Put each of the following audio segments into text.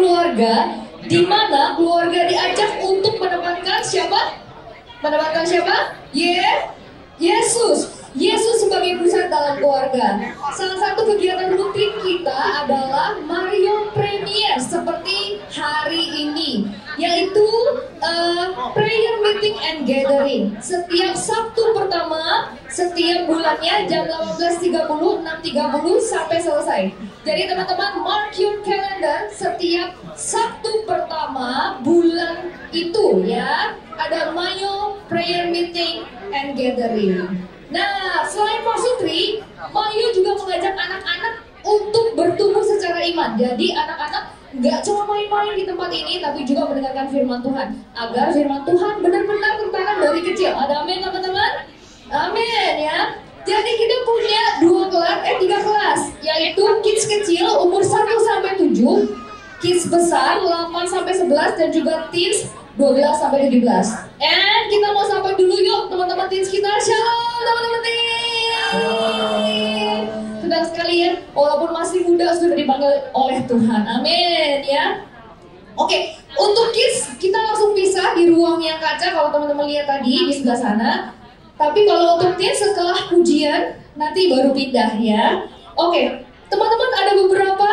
keluarga, di mana keluarga diajak untuk mendapatkan siapa? Mendapatkan siapa? Yesus. Yesus sebagai pusat dalam keluarga. Salah satu kegiatan rutin kita adalah Mario Premier seperti hari ini, yaitu prayer meeting and gathering. Setiap Sabtu pertama, setiap bulannya jam 18.30, 6.30 sampai selesai. Jadi teman-teman mark your calendar, setiap Sabtu pertama bulan itu ya, ada Mayo prayer meeting and gathering. Nah, selain Marsutri, Mayu juga mengajak anak-anak untuk bertumbuh secara iman. Jadi anak-anak nggak cuma main-main di tempat ini, tapi juga mendengarkan firman Tuhan. Agar firman Tuhan benar-benar tertanam dari kecil. Ada amin teman-teman? Amin ya. Jadi kita punya 3 kelas, yaitu kids kecil umur 1 sampai 7, kids besar 8 sampai 11, dan juga teens 12 sampai 17. And kita mau sampai dulu yuk teman-teman teens kita. Shalom teman-teman teens. Saudara sekalian, walaupun masih muda sudah dipanggil oleh Tuhan. Amin ya. Oke, untuk kids kita langsung pisah di ruang yang kaca kalau teman-teman lihat tadi di sebelah sana. Tapi kalau untuk teens setelah pujian nanti baru pindah ya. Oke, teman-teman ada beberapa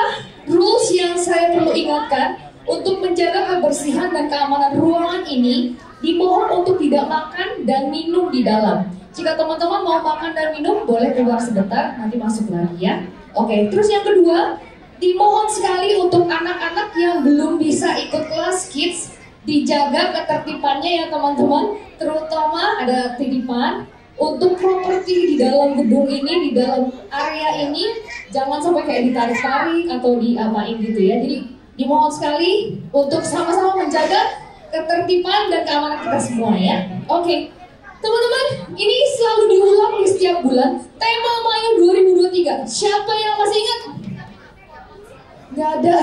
rules yang saya perlu ingatkan. Untuk menjaga kebersihan dan keamanan ruangan ini, dimohon untuk tidak makan dan minum di dalam. Jika teman-teman mau makan dan minum, boleh keluar sebentar, nanti masuk lagi ya. Oke, terus yang kedua, dimohon sekali untuk anak-anak yang belum bisa ikut kelas kids, dijaga ketertibannya ya teman-teman. Terutama ada titipan untuk properti di dalam gedung ini, di dalam area ini, jangan sampai kayak ditarik-tarik atau diapain gitu ya. Jadi dimohon sekali untuk sama-sama menjaga ketertiban dan keamanan kita semua ya. Oke, teman-teman, ini selalu diulang di setiap bulan. Tema Mayo 2023. Siapa yang masih ingat? Gak ada.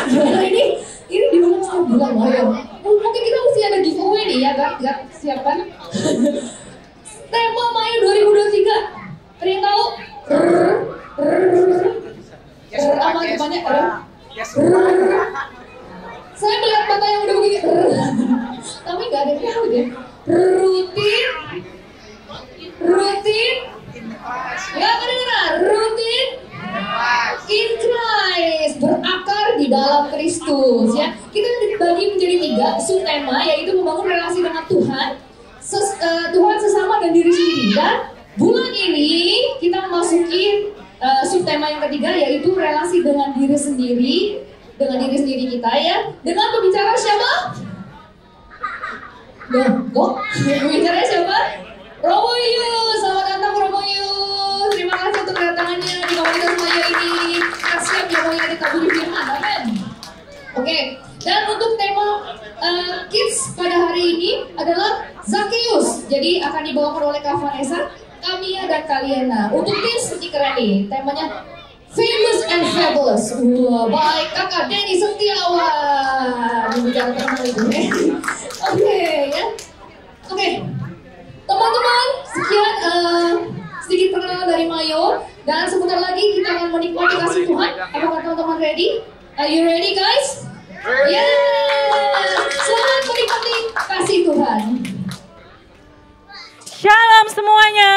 Gimana ini diulang setiap bulan Mayo. Mungkin kita mesti ada giveaway nih ya, gak siapkan. Tema Mayo 2023. Ada yang tahu? Apa depannya? Saya melihat mata yang udah begini. Tapi nggak ada yang tahu deh. Rutin. Nggak kedengeran. Rutin. In Christ, berakar di dalam Kristus ya. Kita dibagi menjadi 3 subtema, yaitu membangun relasi dengan Tuhan, Tuhan sesama dan diri sendiri. Dan bulan ini kita memasuki subtema yang ketiga, yaitu relasi dengan diri sendiri kita ya. Dengan pembicara siapa? Pembicaranya siapa? Romo Yus. Selamat datang Romo Yus. Terima kasih untuk kedatangannya di komunitas Mayo ini. Siap ya mau ditaburi firman. Amin. Oke. Dan untuk tema kids pada hari ini adalah Zacchaeus. Jadi akan dibawakan oleh Kak Vanessa, Kamia dan Kaliana. Untuk kids ini keren nih, temanya Famous and Fabulous. Wah, baik Kakak Denny Setiawan. Bicara tentang itu. Oke ya. Oke. Teman-teman, sekian sedikit perkenalan dari Mayo. Dan sebentar lagi kita akan menikmati kasih Tuhan. Apakah teman-teman ready? Are you ready guys? Yeah. Selamat menikmati kasih Tuhan. Shalom semuanya.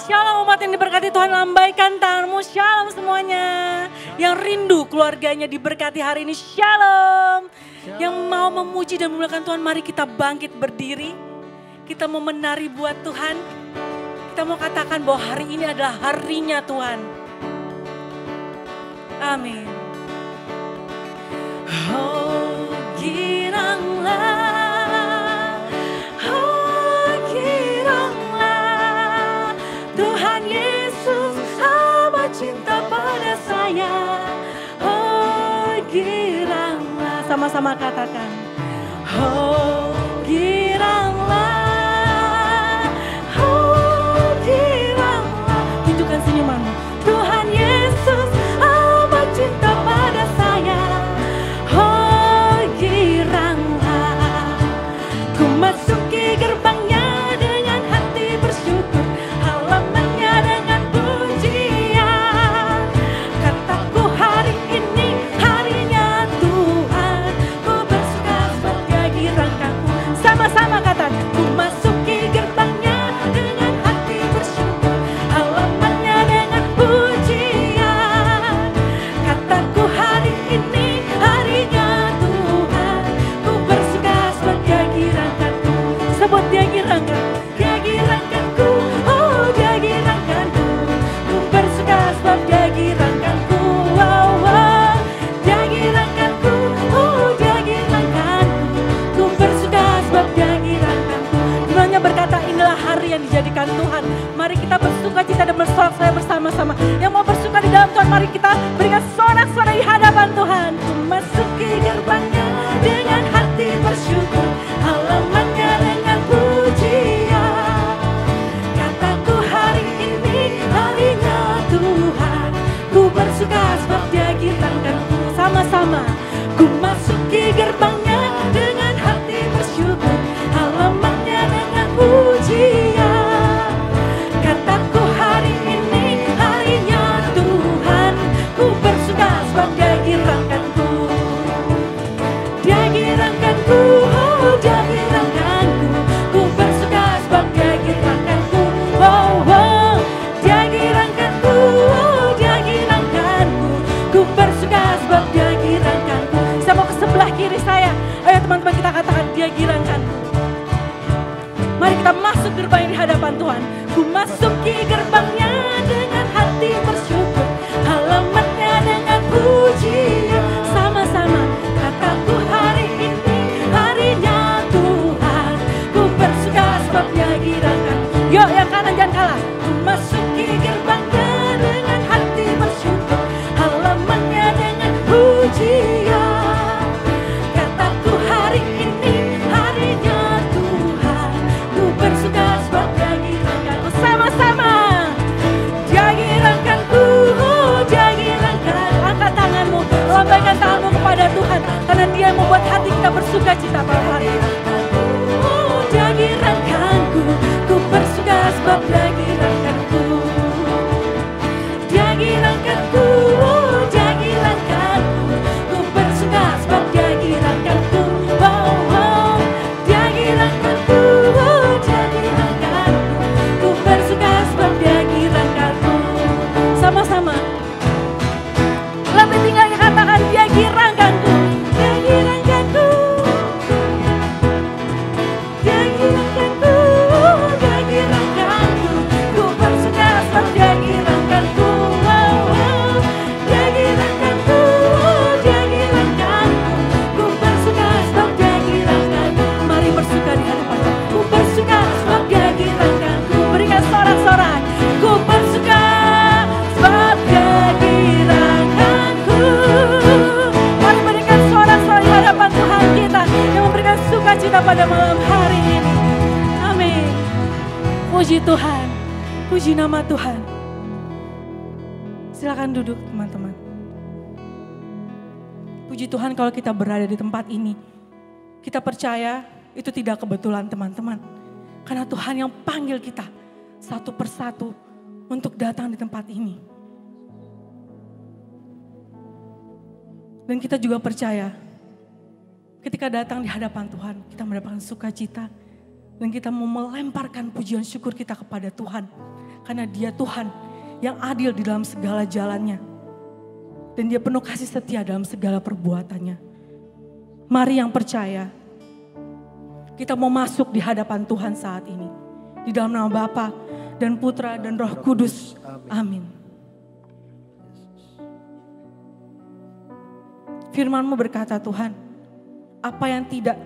Shalom umat yang diberkati Tuhan, lambaikan tanganmu. Shalom semuanya. Yang rindu keluarganya diberkati hari ini. Shalom. Yang mau memuji dan memuliakan Tuhan, mari kita bangkit berdiri. Kita mau menari buat Tuhan. Kita mau katakan bahwa hari ini adalah harinya Tuhan. Amin. Oh, giranglah. Oh, giranglah. Tuhan Yesus amat cinta pada saya. Oh, giranglah. Sama-sama katakan. Oh, giranglah. Oh, giranglah. Tunjukkan senyumanmu. Tuhan Yesus amat cinta pada saya. Oh, giranglah. Ku masuki gerbangnya dengan hati bersyukur, halamannya dengan pujian. Kataku hari ini harinya ini harinya Tuhan. Ku bersuka sebab Dia giranganku. Sebut Dia girangan, Dia giranganku. Oh Dia giranganku. Ku bersuka sebab Dia giranganku. Wow, wow. Dia giranganku. Oh Dia giranganku. Ku bersuka sebab Dia giranganku. Semuanya berkata inilah hari yang dijadikan Tuhan. Mari kita bersuka cita dan bersorak-sorai bersama-sama. Yang mau bersuka di dalam Tuhan, mari kita berikan sorak-sorai di hadapan Tuhan. Ku masuki gerbangnya dengan hati bersyukur, halamannya dengan pujian. Kataku hari ini harinya Tuhan. Ku bersuka sebab Dia giranganku. Sama-sama. Ku masuki gerbangnya dengan hati bersyukur, halamannya dengan pujian. Kataku hari ini harinya Tuhan. Ku bersuka sebab Dia giranganku. Dia giranganku, oh Dia giranganku. Ku bersuka sebab Dia giranganku. Wow, wow. Dia giranganku, oh Dia giranganku. Ku bersuka sebab Dia giranganku. Saya mau ke sebelah kiri saya. Ayo teman-teman kita katakan Dia giranganku. Mari kita masuk gerbang di hadapan Tuhan. Ku masuki gerbangnya dengan hati bersyukur, halamannya dengan pujian. Sama-sama. Kataku hari ini harinya Tuhan. Ku bersuka sebab Dia giranganku. Yuk yang kanan jangan kalah. Ku masuki gerbangnya dengan hati bersyukur, halamannya dengan pujian. Kataku hari ini harinya Tuhan. Ku bersuka sebab Dia giranganku. Sama-sama. Dia giranganku, oh Dia giranganku. Angkat tanganmu, lambaikan tanganmu kepada Tuhan, karena Dia membuat hati kita bersuka cita pada hari ini. Oh Dia giranganku. Ku bersuka sebab Dia giranganku. Dia giranganku, oh Dia giranganku. Ku bersuka sebab Dia giranganku. Wow, wow. Dia giranganku, oh Dia giranganku. Ku bersuka sebab Dia giranganku. Sama-sama. Lebih tinggalnya katakan Dia giranganku. Dia giranganku. Dia giranganku, oh Dia giranganku. Ku bersuka sebab Dia giranganku. Wow, wow. Dia giranganku, oh Dia giranganku. Ku bersuka sebab Dia giranganku. Mari bersuka di hadapan Tuhan. Ku bersuka sebab Dia giranganku. Berikan sorak-sorai. Ku bersuka sebab Dia giranganku. Mari berikan sorak-sorai di hadapan Tuhan kita yang memberikan sukacita pada malam hari ini. Amin. Puji Tuhan. Puji nama Tuhan. Silakan duduk teman-teman. Puji Tuhan kalau kita berada di tempat ini. Kita percaya itu tidak kebetulan teman-teman. Karena Tuhan yang panggil kita satu persatu untuk datang di tempat ini. Dan kita juga percaya ketika datang di hadapan Tuhan, kita mendapatkan sukacita. Dan kita mau melemparkan pujian syukur kita kepada Tuhan. Karena Dia Tuhan yang adil di dalam segala jalannya. Dan Dia penuh kasih setia dalam segala perbuatannya. Mari yang percaya, kita mau masuk di hadapan Tuhan saat ini. Di dalam nama Bapa dan Putra dan Roh Kudus. Amin. Firman-Mu berkata Tuhan, apa yang tidak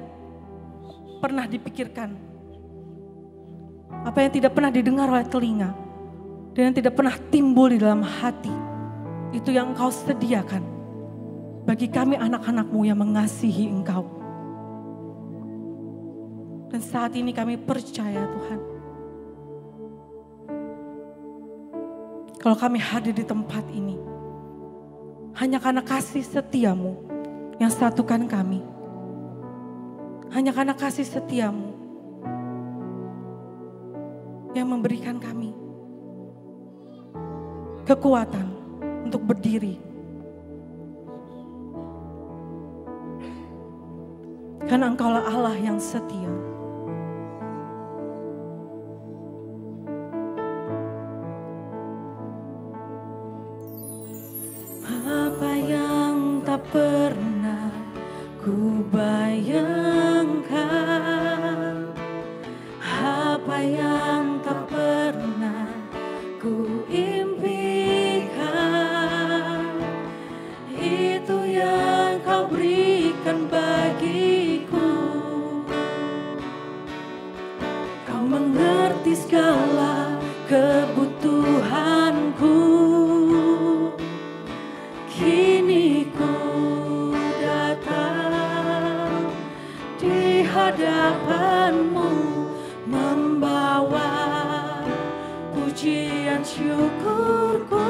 pernah dipikirkan, apa yang tidak pernah didengar oleh telinga, dan yang tidak pernah timbul di dalam hati, itu yang Engkau sediakan bagi kami anak-anak-Mu yang mengasihi Engkau. Dan saat ini kami percaya Tuhan, kalau kami hadir di tempat ini, hanya karena kasih setia-Mu yang satukan kami. Hanya karena kasih setia-Mu yang memberikan kami kekuatan untuk berdiri. Karena Engkaulah Allah yang setia. Apa yang tak pernah ku bayangkan, apa yang tak pernah ku impikan, itu yang kau berikan bagiku. Kau mengerti segala kebutuhanku. Kini ku datang di hadapanmu, membawa pujian syukurku.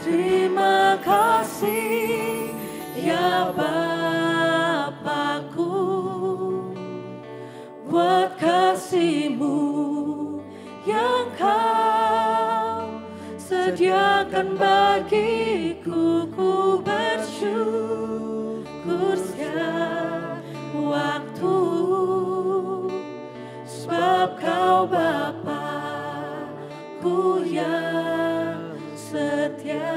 Terima kasih ya Bapakku, buat kasih-Mu yang Kau sediakan bagiku. Ku bersyukur setiap waktu, sebab Kau Bapakku yang setia.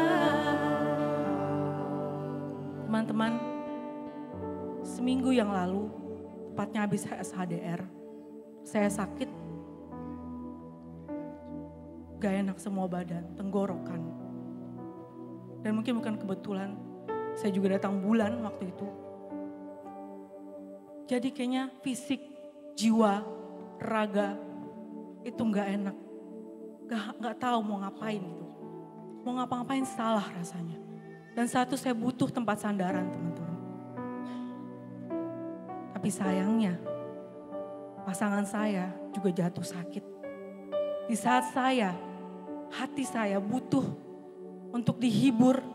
Teman-teman, seminggu yang lalu, tepatnya habis SHDR, saya sakit, gak enak semua badan, tenggorokan. Dan mungkin bukan kebetulan, saya juga datang bulan waktu itu. Jadi kayaknya fisik, jiwa, raga itu gak enak. Gak tahu mau ngapain gitu. Mau ngapa-ngapain salah rasanya. Dan saat itu saya butuh tempat sandaran, teman-teman. Tapi sayangnya, pasangan saya juga jatuh sakit. Di saat hati saya butuh untuk dihibur,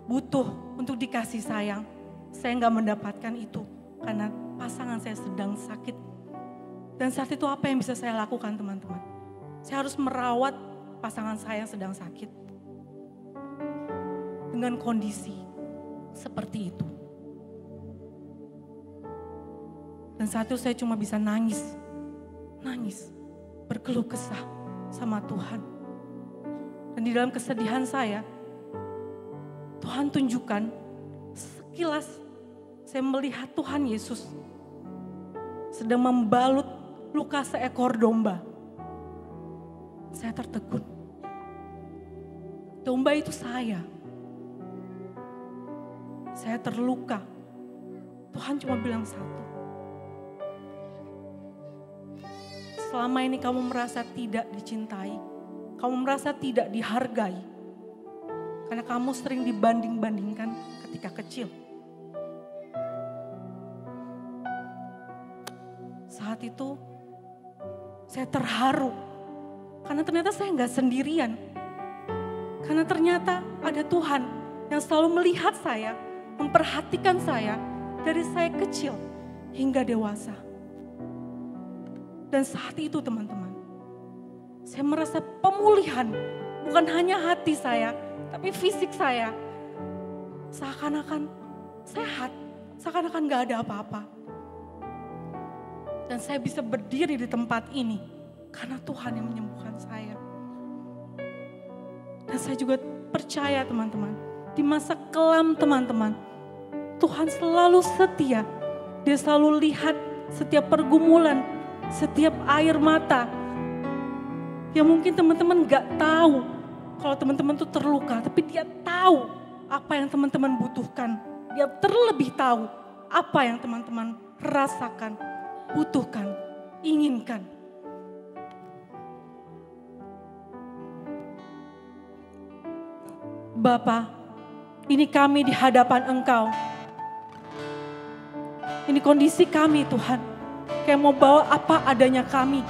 butuh untuk dikasih sayang, saya gak mendapatkan itu karena pasangan saya sedang sakit. Dan saat itu apa yang bisa saya lakukan, teman-teman? Saya harus merawat pasangan saya yang sedang sakit dengan kondisi seperti itu. Dan saat itu saya cuma bisa nangis, berkeluh kesah sama Tuhan. Dan di dalam kesedihan saya, Tuhan tunjukkan sekilas saya melihat Tuhan Yesus sedang membalut luka seekor domba. Saya tertegun. Domba itu saya. Saya terluka. Tuhan cuma bilang satu. Selama ini kamu merasa tidak dicintai. Kamu merasa tidak dihargai. Karena kamu sering dibanding-bandingkan ketika kecil. Saat itu saya terharu. Karena ternyata saya nggak sendirian. Karena ternyata ada Tuhan yang selalu melihat saya, memperhatikan saya dari saya kecil hingga dewasa. Dan saat itu teman-teman, saya merasa pemulihan, bukan hanya hati saya, tapi fisik saya. Seakan-akan sehat, seakan-akan gak ada apa-apa. Dan saya bisa berdiri di tempat ini, karena Tuhan yang menyembuhkan saya. Dan saya juga percaya teman-teman, di masa kelam teman-teman, Tuhan selalu setia. Dia selalu lihat setiap pergumulan, setiap air mata. Yang mungkin teman-teman gak tahu kalau teman-teman tuh terluka, tapi dia tahu apa yang teman-teman butuhkan. Dia terlebih tahu apa yang teman-teman rasakan, butuhkan, inginkan. Bapa, ini kami di hadapan Engkau. Ini kondisi kami Tuhan. Kayak mau bawa apa adanya kami.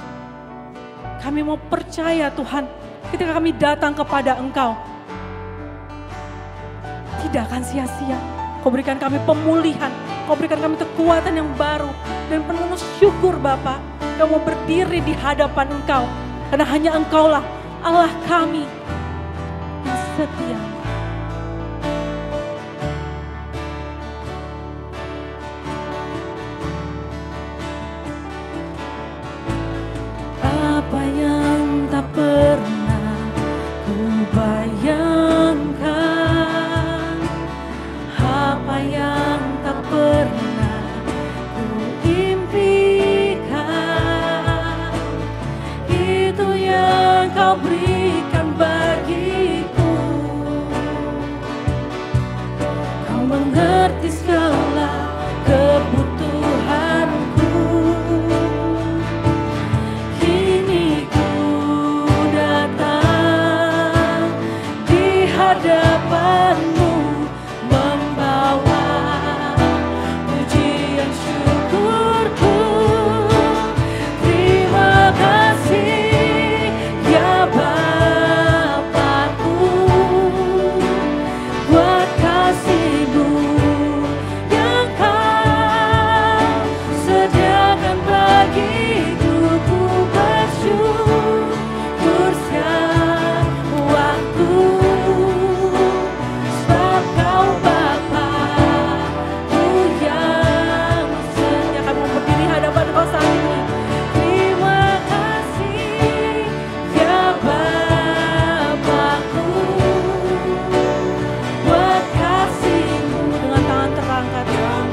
Kami mau percaya Tuhan, ketika kami datang kepada Engkau. Tidak akan sia-sia. Kau berikan kami pemulihan. Kau berikan kami kekuatan yang baru. Dan penuh syukur Bapa. Kau mau berdiri di hadapan Engkau. Karena hanya Engkaulah Allah kami yang setia. Apa yang tak pernah ku bayangkan, mengerti segala kebutuhanku. Kini ku datang di hadapanmu, membawa pujian syukurku. Terima kasih ya Bapakku, buat kasih-Mu yang Kau sediakan bagiku. Ku bersyukur setiap waktu, sebab Kau Bapakku yang setia. Kami mau berdiri hadapan Kau saat ini. Terima kasih ya Bapakku, buat kasih-Mu. Dengan tangan terangkat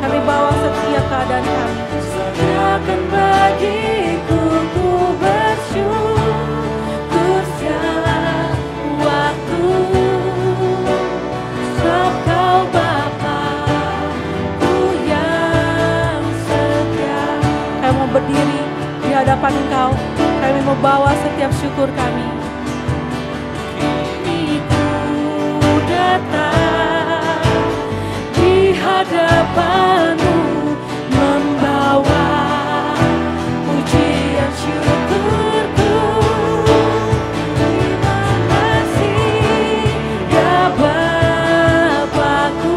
kami bawa setiap keadaan kami. Sediakan bagiku, ku bersyukur setiap waktu, sebab Kau Bapakku yang setia. Kami mau berdiri di hadapan Engkau, kami mau bawa setiap syukur kami. Kini ku datang di hadapanmu, membawa pujian syukurku. Terima kasih ya Bapakku,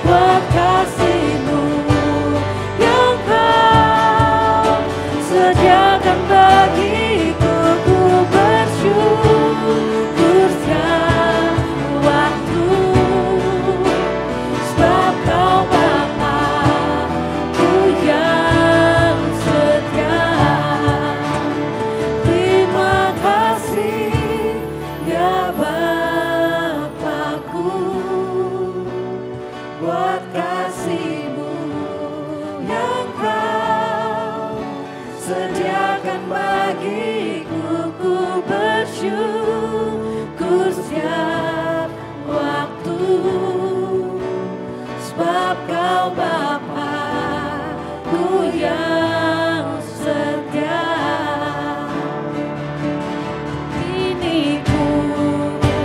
buat kasih-Mu yang Kau sediakan bagiku. Ku bersyukur setiap waktu, sebab Kau Bapakku yang setia. Terima kasih ya Bapakku, buat kasih-Mu yang Kau sediakan bagiku. Ku bersyukur setiap waktu, sebab Kau Bapakku yang setia. Kini ku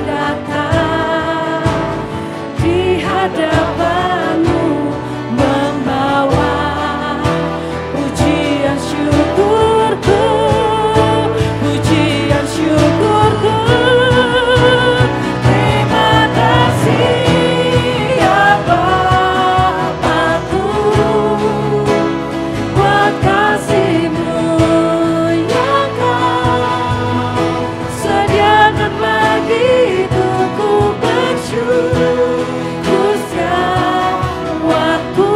datang di hadapanmu, membawa pujian syukurku, pujian syukurku. Terima kasih ya Bapakku, buat kasih-Mu yang Kau sediakan bagiku. Ku bersyukur setiap waktu,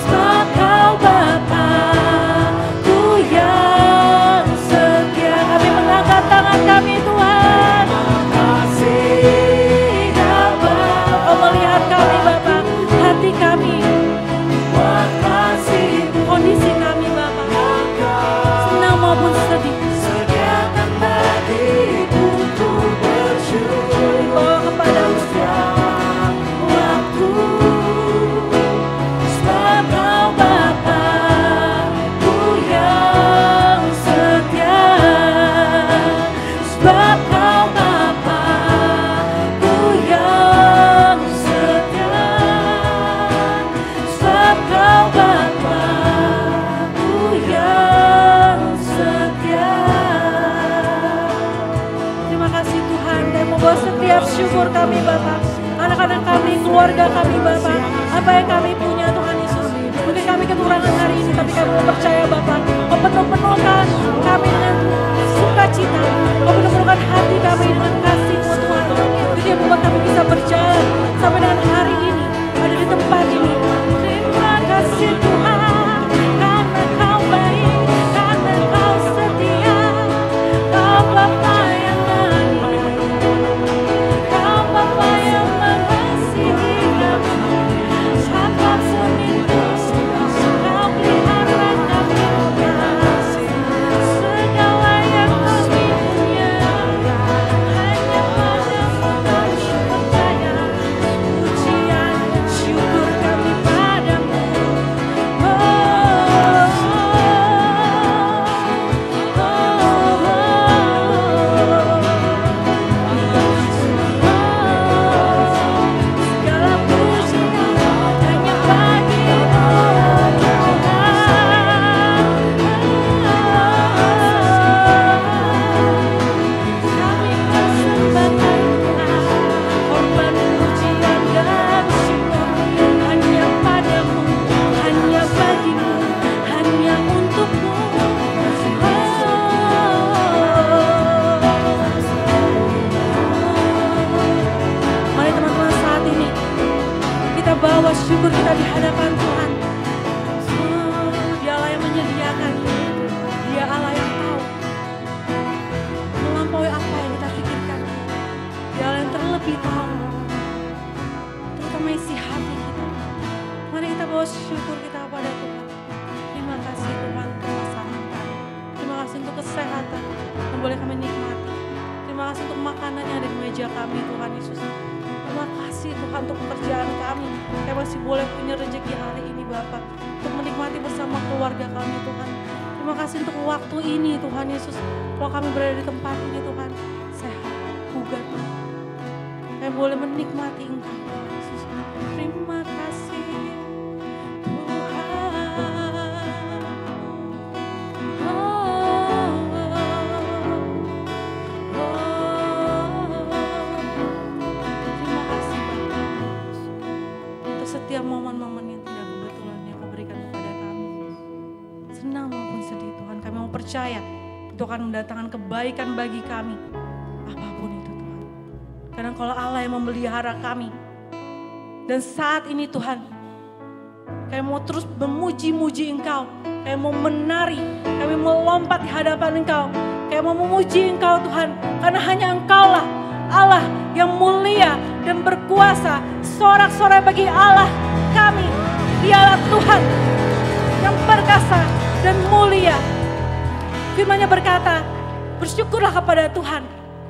sebab Kau Bapakku yang setia. Kami mengangkat tangan kami Tuhan. Kasih ya Bapa, Kau melihat kami Bapa, hati kami, buat kasih-Mu, kondisi kami Bapa, senang maupun sedih. Sediakan bagiku, ku bersyukur. Bawa kepada-Mu setiap waktu, sebab Kau Bapakku yang setia. Sebab Kau Bapakku yang setia. Sebab Kau Bapakku yang setia. Terima kasih Tuhan, dan membawa setiap syukur kami Bapa, anak-anak kami, keluarga kami Bapa, apa yang kami punya Tuhan Yesus. Mungkin kami kekurangan hari ini, tapi kami mau percaya Bapa, Kau penuh-penuhkan kami dengan sukacita. Kau penuh-penuhkan hati kami dengan kasih-Mu Tuhan. Itu yang membuat kami bisa berjalan sampai dengan hari ini, ada di tempat ini. Terima kasih Tuhan, karena Kau baik, karena Kau setia. Kau Bapa yang adil, Kau Bapa yang mengasihi kami. Sabab seminggu Kau pelihara kami Tuhan. Segala yang kami punya hanya Padamu kami percaya. bawa syukur kita di hadapan Tuhan. Dia Allah yang menyediakan. Dia Allah yang tahu melampaui apa yang kita pikirkan. Dia Allah yang terlebih tahu, terutama isi hati kita. Mari kita bawa syukur kita kepada Tuhan. Terima kasih Tuhan untuk pasangan kami. Terima kasih untuk kesehatan yang boleh kami nikmati. Terima kasih untuk makanan yang ada di meja kami Tuhan Yesus. Terima kasih Tuhan untuk pekerjaan kami. Kami masih boleh punya rezeki hari ini Bapa, untuk menikmati bersama keluarga kami Tuhan. Terima kasih untuk waktu ini Tuhan Yesus. Kalau kami berada di tempat ini Tuhan, sehat, bugar Tuhan. Kami boleh menikmati Engkau Tuhan Yesus. Terima kasih Tuhan. Terima kasih Bapa untuk setiap momen-momen yang tidak kebetulan yang Kau berikan kepada kami. Senang maupun sedih Tuhan, kami mau percaya itu akan mendatangkan kebaikan bagi kami. Apapun itu Tuhan. Karena kalau Allah yang memelihara kami. Dan saat ini Tuhan, kami mau terus memuji-muji Engkau. Kami mau menari, kami mau lompat di hadapan Engkau. Kami mau memuji Engkau Tuhan. Karena hanya Engkaulah Allah yang mulia dan berkuasa. Sorak-sorai bagi Allah kami. Dialah Tuhan yang perkasa dan mulia. Firman-Nya berkata, bersyukurlah kepada Tuhan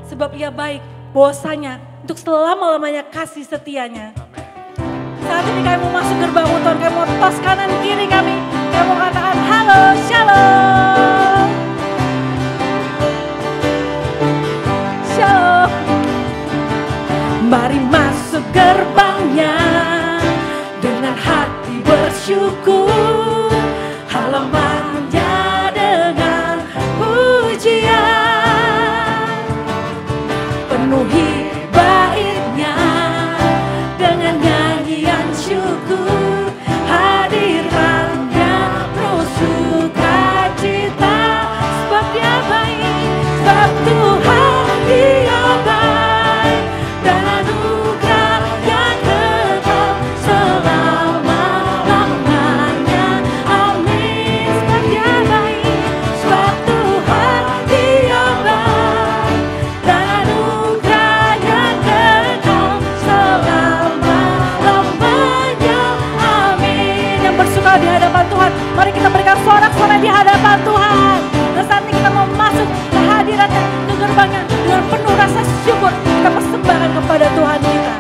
sebab Ia baik, bahwasanya untuk selama-lamanya kasih setianya. Saat ini kami mau masuk gerbang Tuhan, kami mau tos kanan kiri kami mau katakan halo, shalom. Shalom. Mari masuk gerbangnya dengan hati bersyukur, halamannya dengan pujian, penuhi baitnya dengan nyanyian syukur, hadirannya penuh sukacita, sebab Dia baik, sebab Tuhan Dia baik, dan anugerah yang kekal selama-lamanya. Amin. Sebab Dia baik, sebab Tuhan Dia baik, dan anugerah yang kekal selama-lamanya. Amin. Yang bersuka di hadapan Tuhan, mari kita berikan sorak-sorai di hadapan Tuhan. Dan saat ini kita mau masuk ke hadiratnya, ke gerbangnya dengan penuh rasa syukur. Kita persembahkan kepada Tuhan kita.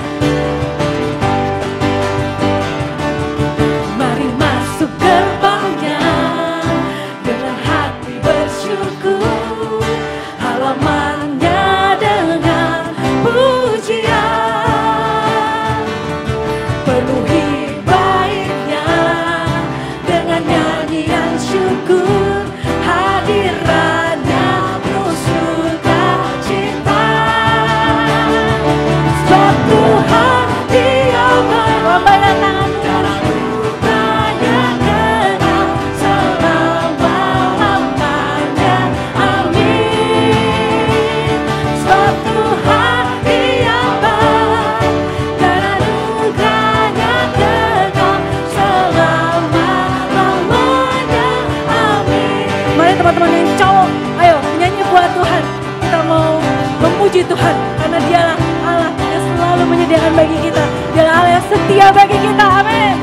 Mari masuk gerbangnya dengan hati bersyukur, halamannya dengan pujian, penuhi baitnya dengan nyanyian syukur, hadirannya penuh sukacita, sebab Tuhan Dia baik. Lambaikan tanganmu, anugerahnya kekal selama-lamanya. Amin. Sebab Tuhan Dia baik, dan anugerahnya kekal selama-lamanya. Amin. Mari teman-teman yang cowok, ayo nyanyi buat Tuhan. Kita mau memuji Tuhan karena Dialah Allah yang selalu menyediakan bagi kita. Dialah Allah yang setia bagi kita. Amin.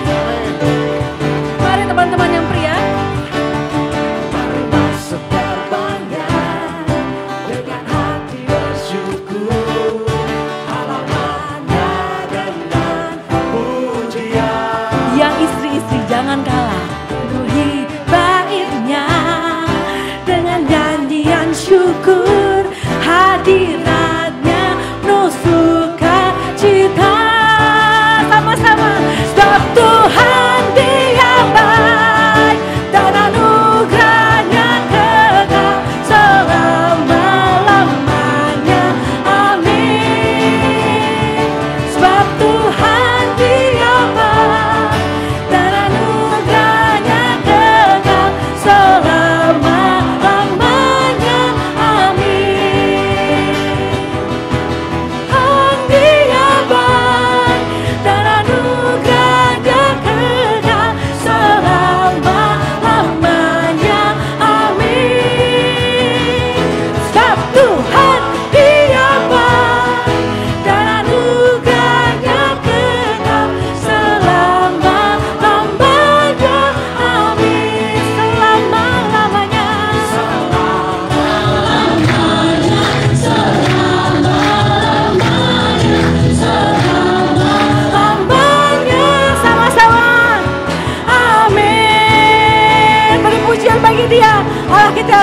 Mari teman-teman yang pria, Mari masuk gerbangnya dengan hati bersyukur, halamannya dengan pujian. yang istri-istri jangan kalah, penuhi baitnya dengan nyanyian syukur, hadiratnya penuh sukacita. Sama-sama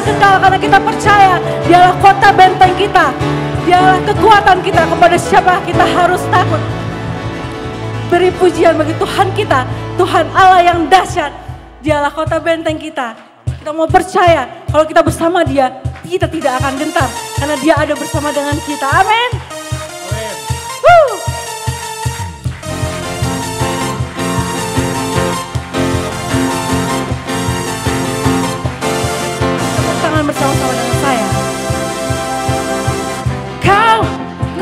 kekal karena kita percaya Dialah kota benteng kita. Dialah kekuatan kita, kepada siapa kita harus takut. Beri pujian bagi Tuhan kita, Tuhan Allah yang dahsyat. Dialah kota benteng kita. Kita mau percaya kalau kita bersama Dia, kita tidak akan gentar karena Dia ada bersama dengan kita. Amin. Tepuk tangan bersama-sama dengan saya. Kau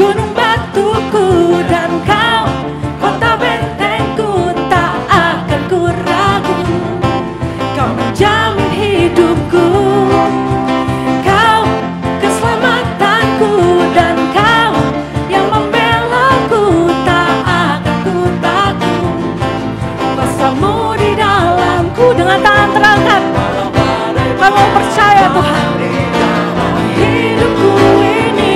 gunung batuku dan kau kota bentengku, tak akan ku ragu. Kau menjamin hidupku, kau keselamatanku, dan kau yang membelaku, tak akan ku takut. Kuasamu di dalamku, dengan tangan terangkat kamu percaya Tuhan. Hidupku ini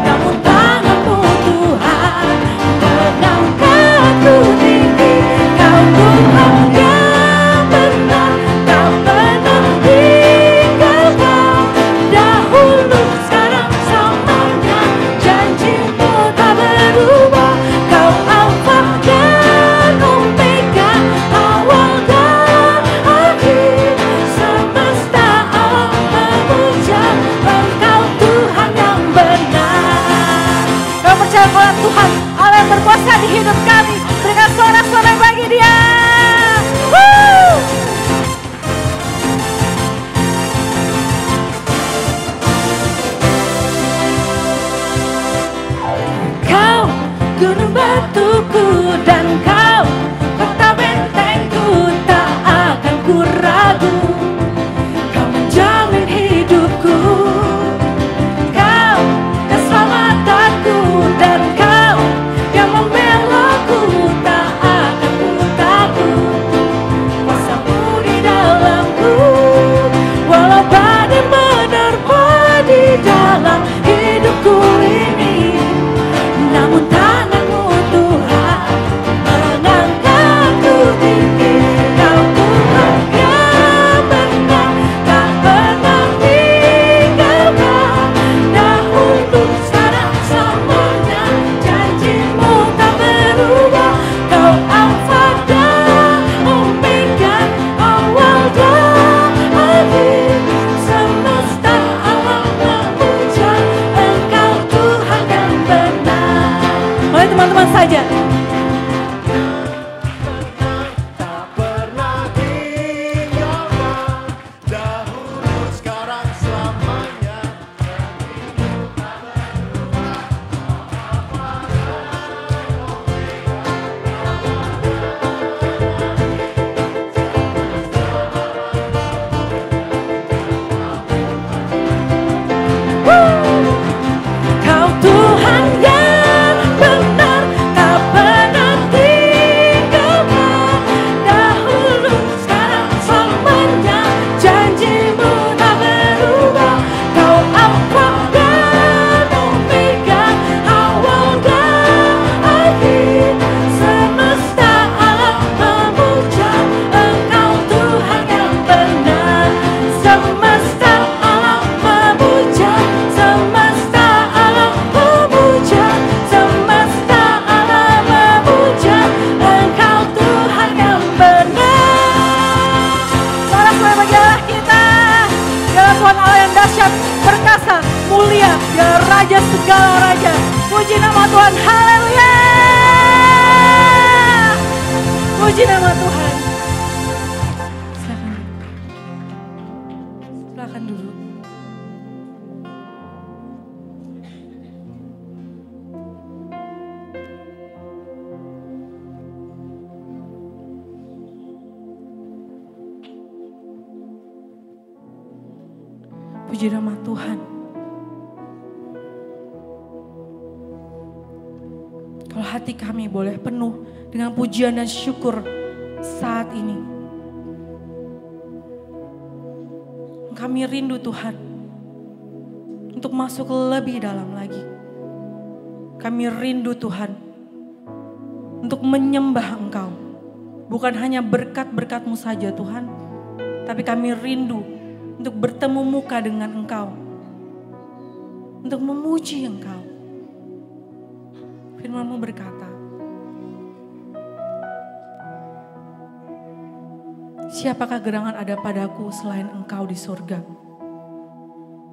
namun tanganmu Tuhan, mengangkatku tinggi. Kau Tuhan yang benar, tak pernah tinggalkan. Dahulu, sekarang, selamanya, janjimu tak berubah. Kau Alfa dan Omega, awal dan akhir. Semesta alam memuja Engkau Tuhan yang benar. Kau percaya kalau Tuhan Allah yang berkuasa di hidup kami. Berikan sorak-sorai bagi Dia. Woo! Kau gunung batuku dan kau kota bentengku, tak akan ku ragu. Kau menjamin hidupku, kau keselamatanku, dan kau yang membelaku, tak akan ku takut. Kuasamu di dalamku, walau badai menerpa di dalam hidupku ini. Namun tanganmu Tuhan mengangkatku tinggi. Kau Tuhan yang benar, tak pernah tinggalkan. Dahulu, sekarang, selamanya, janjimu tak berubah. Kau Alfa dan Omega, awal dan akhir. Semesta alam memuja Engkau Tuhan yang benar. Mari teman-teman saja. Tak pernah tinggalkan. Dahulu, sekarang, selamanya. Kau Tuhan yang benar, tak pernah tinggalkan. Dahulu, sekarang, selamanya, janjimu tak berubah. Kau Alfa dan Omega, awal dan akhir. Semesta alam memuja Engkau Tuhan yang benar. Semesta alam memuja, semesta alam memuja, semesta alam memuja Engkau Tuhan yang benar. Sorak-sorai bagi Allah kita. Dialah Tuhan Allah yang dahsyat, perkasa, mulia. Dialah Raja segala raja. Puji nama Tuhan, haleluya. Puji nama Tuhan. Silakan. Silakan dulu. Puji nama Tuhan. Kalau hati kami boleh penuh dengan pujian dan syukur saat ini. Kami rindu Tuhan untuk masuk lebih dalam lagi. Kami rindu Tuhan untuk menyembah Engkau. Bukan hanya berkat-berkat-Mu saja Tuhan, tapi kami rindu untuk bertemu muka dengan Engkau, untuk memuji Engkau. Firman-Mu berkata, siapakah gerangan ada padaku selain Engkau di surga?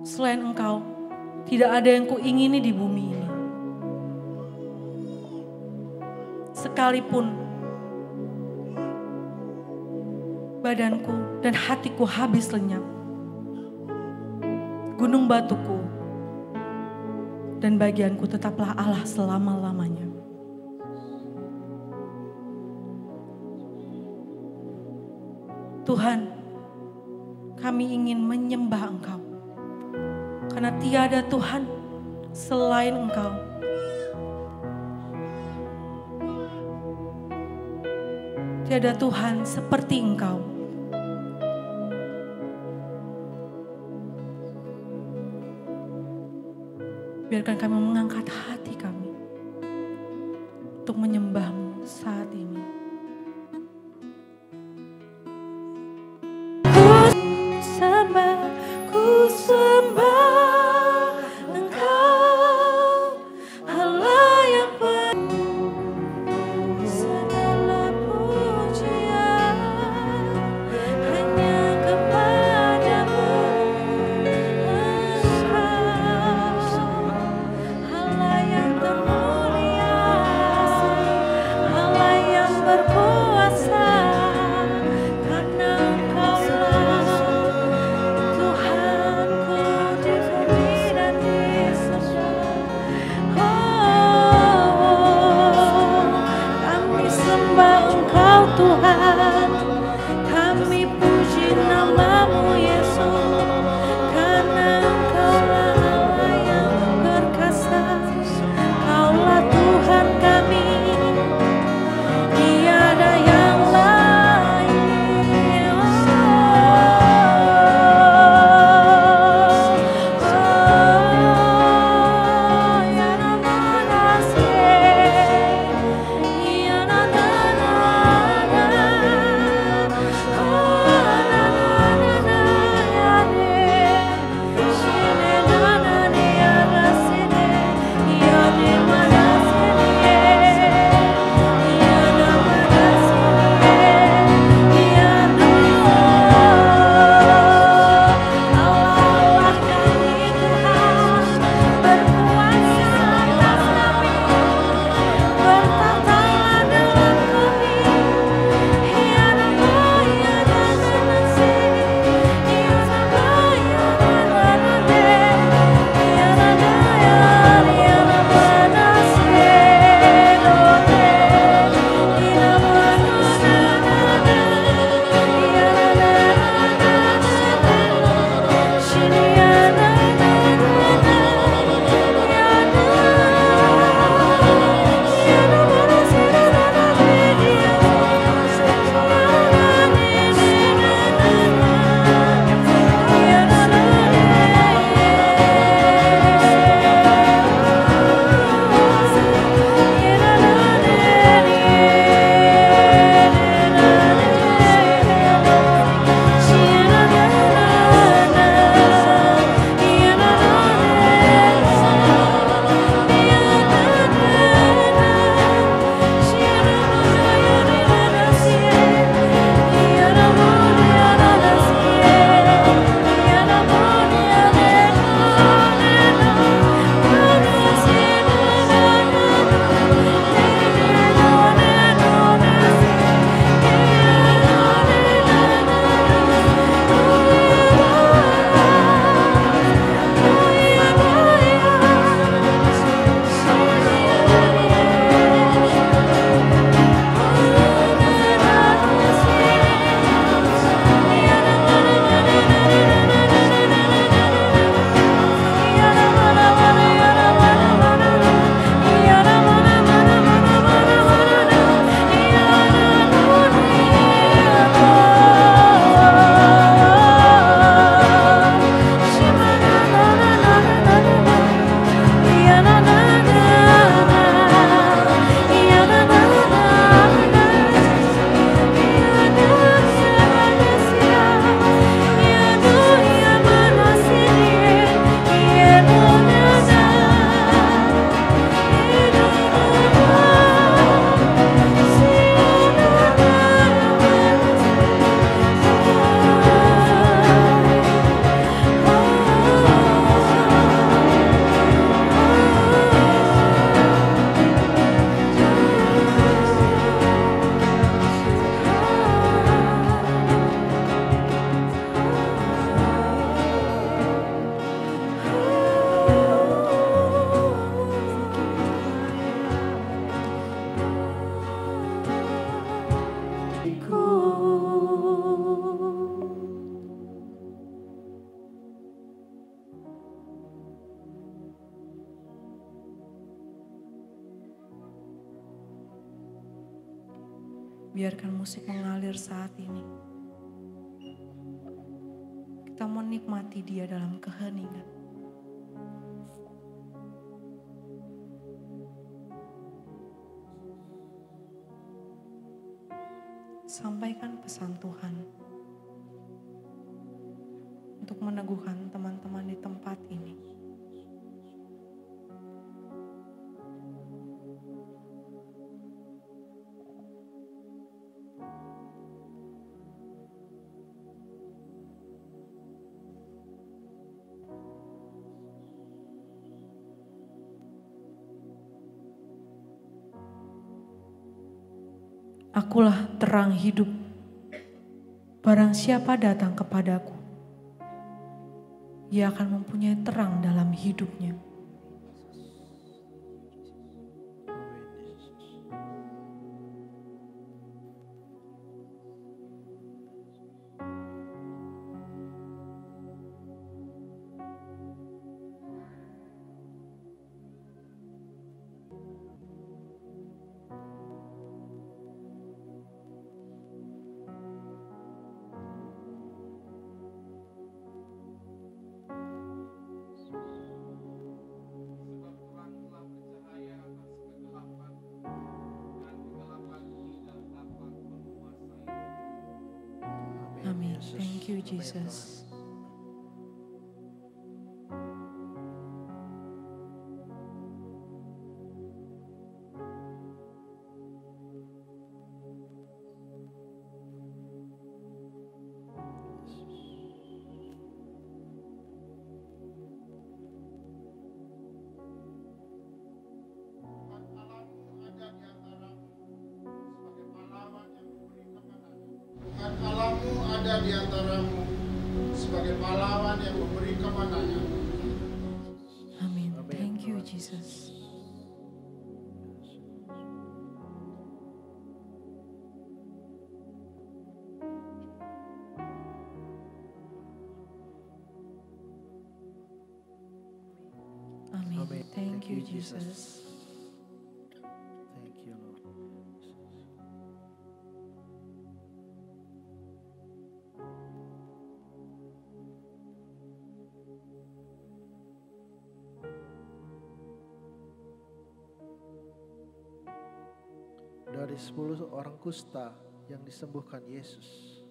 Selain Engkau, tidak ada yang kuingini di bumi ini. Sekalipun badanku dan hatiku habis lenyap, gunung batuku dan bagianku tetaplah Allah selama-lamanya. Tuhan, kami ingin menyembah Engkau, karena tiada Tuhan selain Engkau. Tiada Tuhan seperti Engkau. Biarkan kami mengangkat hati kami untuk menyembah-Mu saat ini. Ku sembah Engkau, Allah yang penuh segala pujian hanya kepadamu. Allah yang termulia, Allah yang Biarkan musik mengalir saat ini. Kita menikmati dia dalam keheningan. Sampaikan pesan Tuhan untuk meneguhkan teman-teman di tempat ini. Akulah terang hidup. Barang siapa datang kepadaku, ia akan mempunyai terang dalam hidupnya. Amin. Thank you, Jesus. Tuhan Allahmu ada di antaramu sebagai pahlawan yang memberi kemenangan. Amin. Thank you, Jesus. Amin. Thank you, Jesus. Thank you, Lord. Dari 10 orang kusta yang disembuhkan Yesus,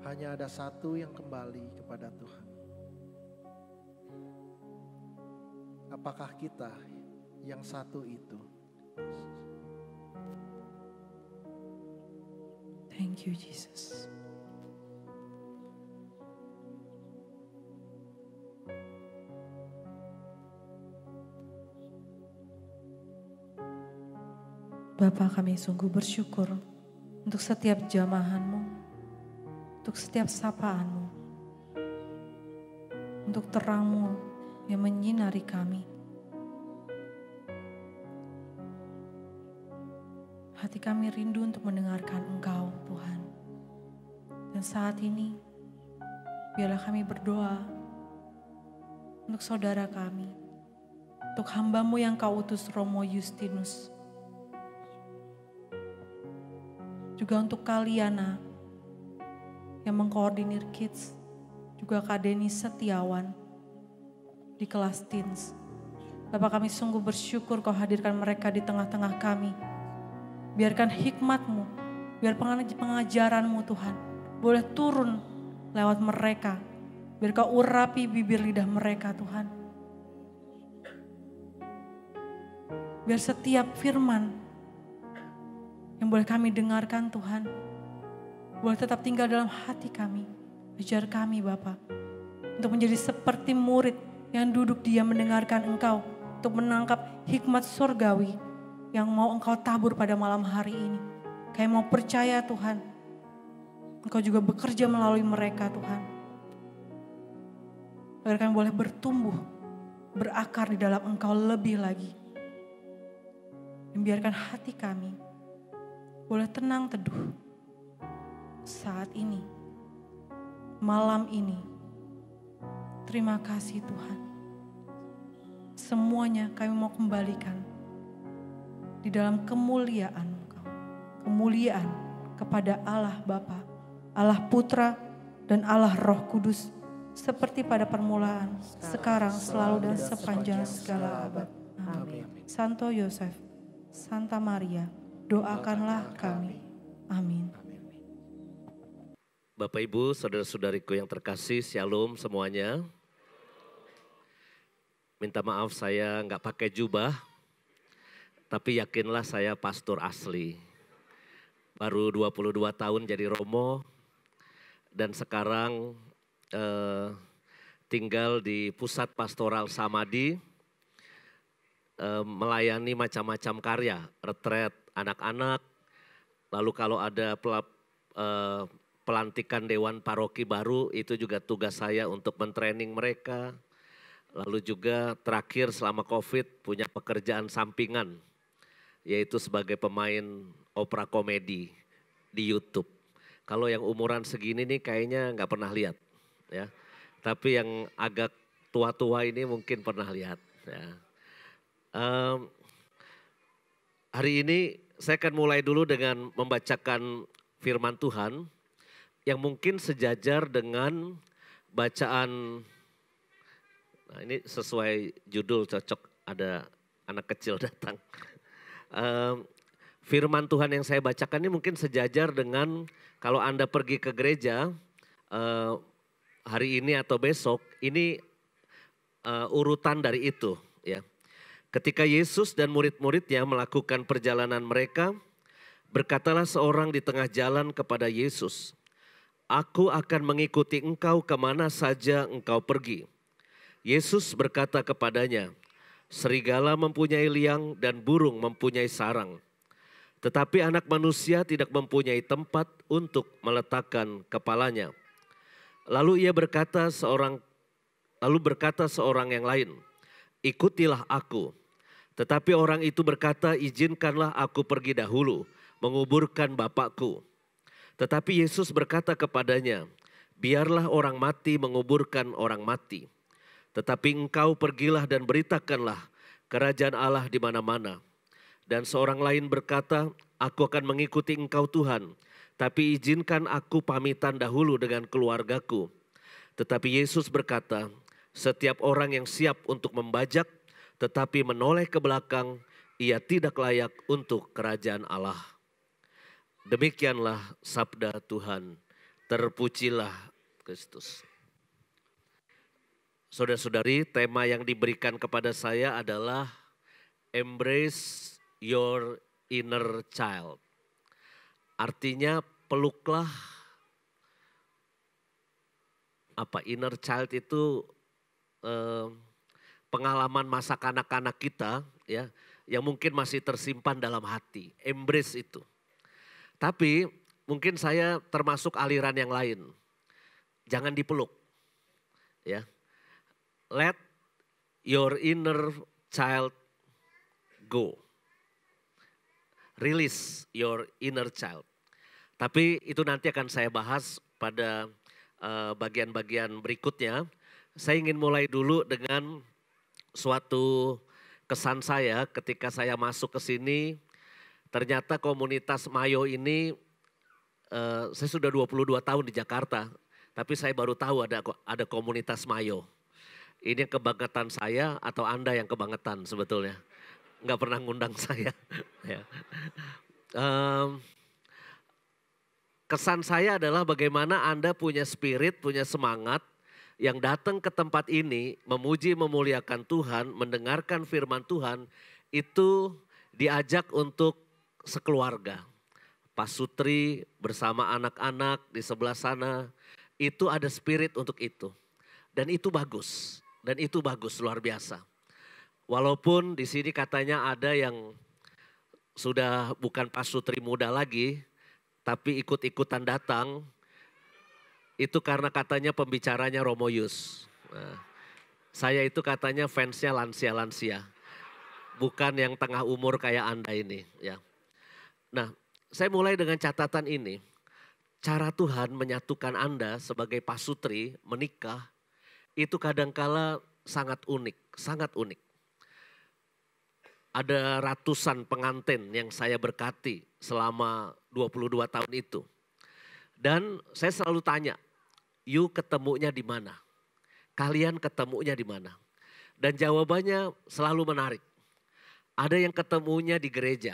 hanya ada satu yang kembali kepada Tuhan. Apakah kita yang satu itu? Thank you, Jesus. Bapa, kami sungguh bersyukur untuk setiap jamahan-Mu, untuk setiap sapaan-Mu, untuk terang-Mu yang menyinari kami. Hati kami rindu untuk mendengarkan Engkau, Tuhan. Dan saat ini, biarlah kami berdoa untuk saudara kami, untuk hamba-Mu yang Kau utus Romo Justinus, juga untuk Kaliana yang mengkoordinir kids, juga Kak Deni Setiawan di kelas teens. Bapak, kami sungguh bersyukur Kau hadirkan mereka di tengah-tengah kami. Biarkan hikmat-Mu, biar pengajaran-Mu Tuhan boleh turun lewat mereka. Biar Kau urapi bibir lidah mereka Tuhan. Biar setiap firman yang boleh kami dengarkan Tuhan, boleh tetap tinggal dalam hati kami. Ajar kami Bapa, untuk menjadi seperti murid yang duduk diam mendengarkan Engkau, untuk menangkap hikmat surgawi yang mau Engkau tabur pada malam hari ini. Kami mau percaya Tuhan, Engkau juga bekerja melalui mereka Tuhan. Agar kami boleh bertumbuh, berakar di dalam Engkau lebih lagi. Dan biarkan hati kami boleh tenang teduh saat ini, malam ini. Terima kasih Tuhan. Semuanya kami mau kembalikan di di dalam kemuliaan Engkau. Kemuliaan kepada Allah Bapa, Allah Putra, dan Allah Roh Kudus, seperti pada permulaan, sekarang, selalu, dan sepanjang segala abad. Amin. Santo Yosef, Santa Maria, doakanlah kami. Amin. Bapak Ibu, saudara-saudariku yang terkasih, shalom semuanya. Minta maaf saya nggak pakai jubah, tapi yakinlah saya pastor asli. Baru 22 tahun jadi romo dan sekarang tinggal di pusat pastoral Samadi, melayani macam-macam karya, retret anak-anak, lalu kalau ada pelantikan dewan paroki baru, itu juga tugas saya untuk mentraining mereka. Lalu juga terakhir selama COVID punya pekerjaan sampingan, yaitu sebagai pemain opera komedi di YouTube. Kalau yang umuran segini nih kayaknya nggak pernah lihat, ya. Tapi yang agak tua-tua ini mungkin pernah lihat. Ya. Hari ini saya akan mulai dulu dengan membacakan firman Tuhan yang mungkin sejajar dengan bacaan. Nah, ini sesuai judul, cocok ada anak kecil datang. Firman Tuhan yang saya bacakan ini mungkin sejajar dengan kalau Anda pergi ke gereja hari ini atau besok, ini urutan dari itu. Ya. Ketika Yesus dan murid-muridnya melakukan perjalanan mereka, berkatalah seorang di tengah jalan kepada Yesus, "Aku akan mengikuti engkau kemana saja engkau pergi." Yesus berkata kepadanya, "Serigala mempunyai liang dan burung mempunyai sarang, tetapi anak manusia tidak mempunyai tempat untuk meletakkan kepalanya." Lalu berkata seorang yang lain, "Ikutilah aku." Tetapi orang itu berkata, "Izinkanlah aku pergi dahulu menguburkan bapakku." Tetapi Yesus berkata kepadanya, "Biarlah orang mati menguburkan orang mati. Tetapi engkau pergilah dan beritakanlah kerajaan Allah di mana-mana." Dan seorang lain berkata, "Aku akan mengikuti engkau Tuhan, tapi izinkan aku pamitan dahulu dengan keluargaku." Tetapi Yesus berkata, "Setiap orang yang siap untuk membajak tetapi menoleh ke belakang, ia tidak layak untuk kerajaan Allah." Demikianlah sabda Tuhan. Terpujilah Kristus. Saudara-saudari, tema yang diberikan kepada saya adalah embrace your inner child. Artinya peluklah inner child itu pengalaman masa kanak-kanak kita, ya, yang mungkin masih tersimpan dalam hati. Embrace itu. Tapi mungkin saya termasuk aliran yang lain. Jangan dipeluk. Ya. Let your inner child go. Release your inner child. Tapi itu nanti akan saya bahas pada bagian-bagian berikutnya. Saya ingin mulai dulu dengan suatu kesan saya ketika saya masuk ke sini. Ternyata komunitas Mayo ini, saya sudah 22 tahun di Jakarta. Tapi saya baru tahu ada komunitas Mayo. Ini kebangetan saya atau Anda yang kebangetan sebetulnya. Nggak pernah ngundang saya. Ya. Kesan saya adalah bagaimana Anda punya spirit, punya semangat yang datang ke tempat ini memuji memuliakan Tuhan, mendengarkan firman Tuhan, itu diajak untuk sekeluarga. Pak Sutri bersama anak-anak di sebelah sana, itu ada spirit untuk itu. Dan itu bagus. Dan itu bagus, luar biasa. Walaupun di sini katanya ada yang sudah bukan Pak Sutri muda lagi, tapi ikut-ikutan datang, itu karena katanya pembicaranya Romo Yus. Nah, saya itu katanya fansnya lansia-lansia, bukan yang tengah umur kayak Anda ini. Ya. Nah, saya mulai dengan catatan ini. Cara Tuhan menyatukan Anda sebagai Pak Sutri menikah, itu kadangkala sangat unik, sangat unik. ada ratusan pengantin yang saya berkati selama 22 tahun itu. Dan saya selalu tanya, you ketemunya di mana? Kalian ketemunya di mana? Dan jawabannya selalu menarik. Ada yang ketemunya di gereja.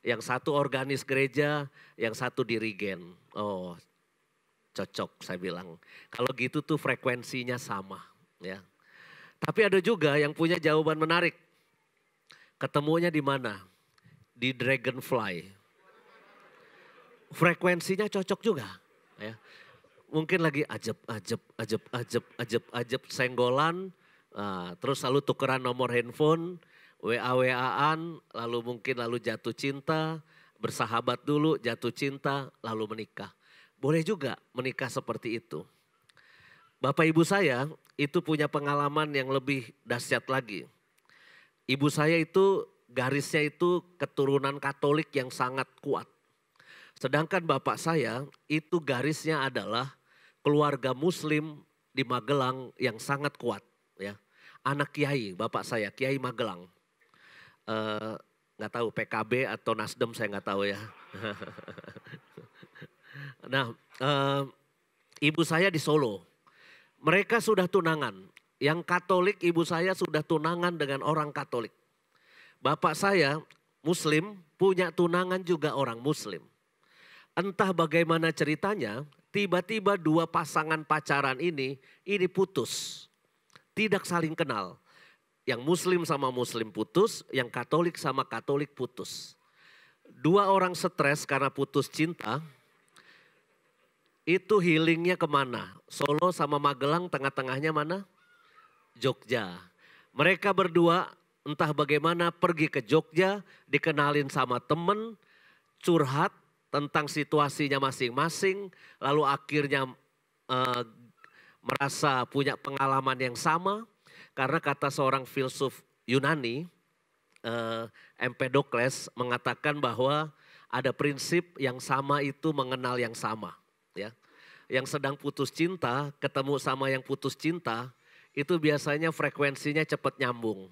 Yang satu organis gereja, yang satu dirigen. Oh, cocok saya bilang. Kalau gitu tuh frekuensinya sama, ya. Tapi ada juga yang punya jawaban menarik. Ketemunya di mana? Di Dragonfly. Frekuensinya cocok juga, ya. Mungkin lagi ajep senggolan, terus lalu tukeran nomor handphone, WA-WA-an, lalu jatuh cinta, bersahabat dulu, jatuh cinta, lalu menikah. Boleh juga menikah seperti itu. Bapak ibu saya itu punya pengalaman yang lebih dahsyat lagi. Ibu saya itu garisnya itu keturunan Katolik yang sangat kuat. Sedangkan bapak saya itu garisnya adalah keluarga Muslim di Magelang yang sangat kuat, ya. Anak kiai, bapak saya Kiai Magelang. Nggak tahu PKB atau Nasdem, saya nggak tahu ya. Nah, ibu saya di Solo. Mereka sudah tunangan. Yang Katolik ibu saya sudah tunangan dengan orang Katolik. Bapak saya Muslim punya tunangan juga orang Muslim. Entah bagaimana ceritanya, tiba-tiba dua pasangan pacaran ini putus. Tidak saling kenal. Yang Muslim sama Muslim putus, yang Katolik sama Katolik putus. Dua orang stres karena putus cinta. Itu healingnya kemana? Solo sama Magelang, tengah-tengahnya mana? Jogja. Mereka berdua entah bagaimana pergi ke Jogja, dikenalin sama temen, curhat tentang situasinya masing-masing, lalu akhirnya merasa punya pengalaman yang sama. Karena kata seorang filsuf Yunani, Empedokles mengatakan bahwa ada prinsip yang sama itu mengenal yang sama. Ya. Yang sedang putus cinta ketemu sama yang putus cinta, itu biasanya frekuensinya cepat nyambung.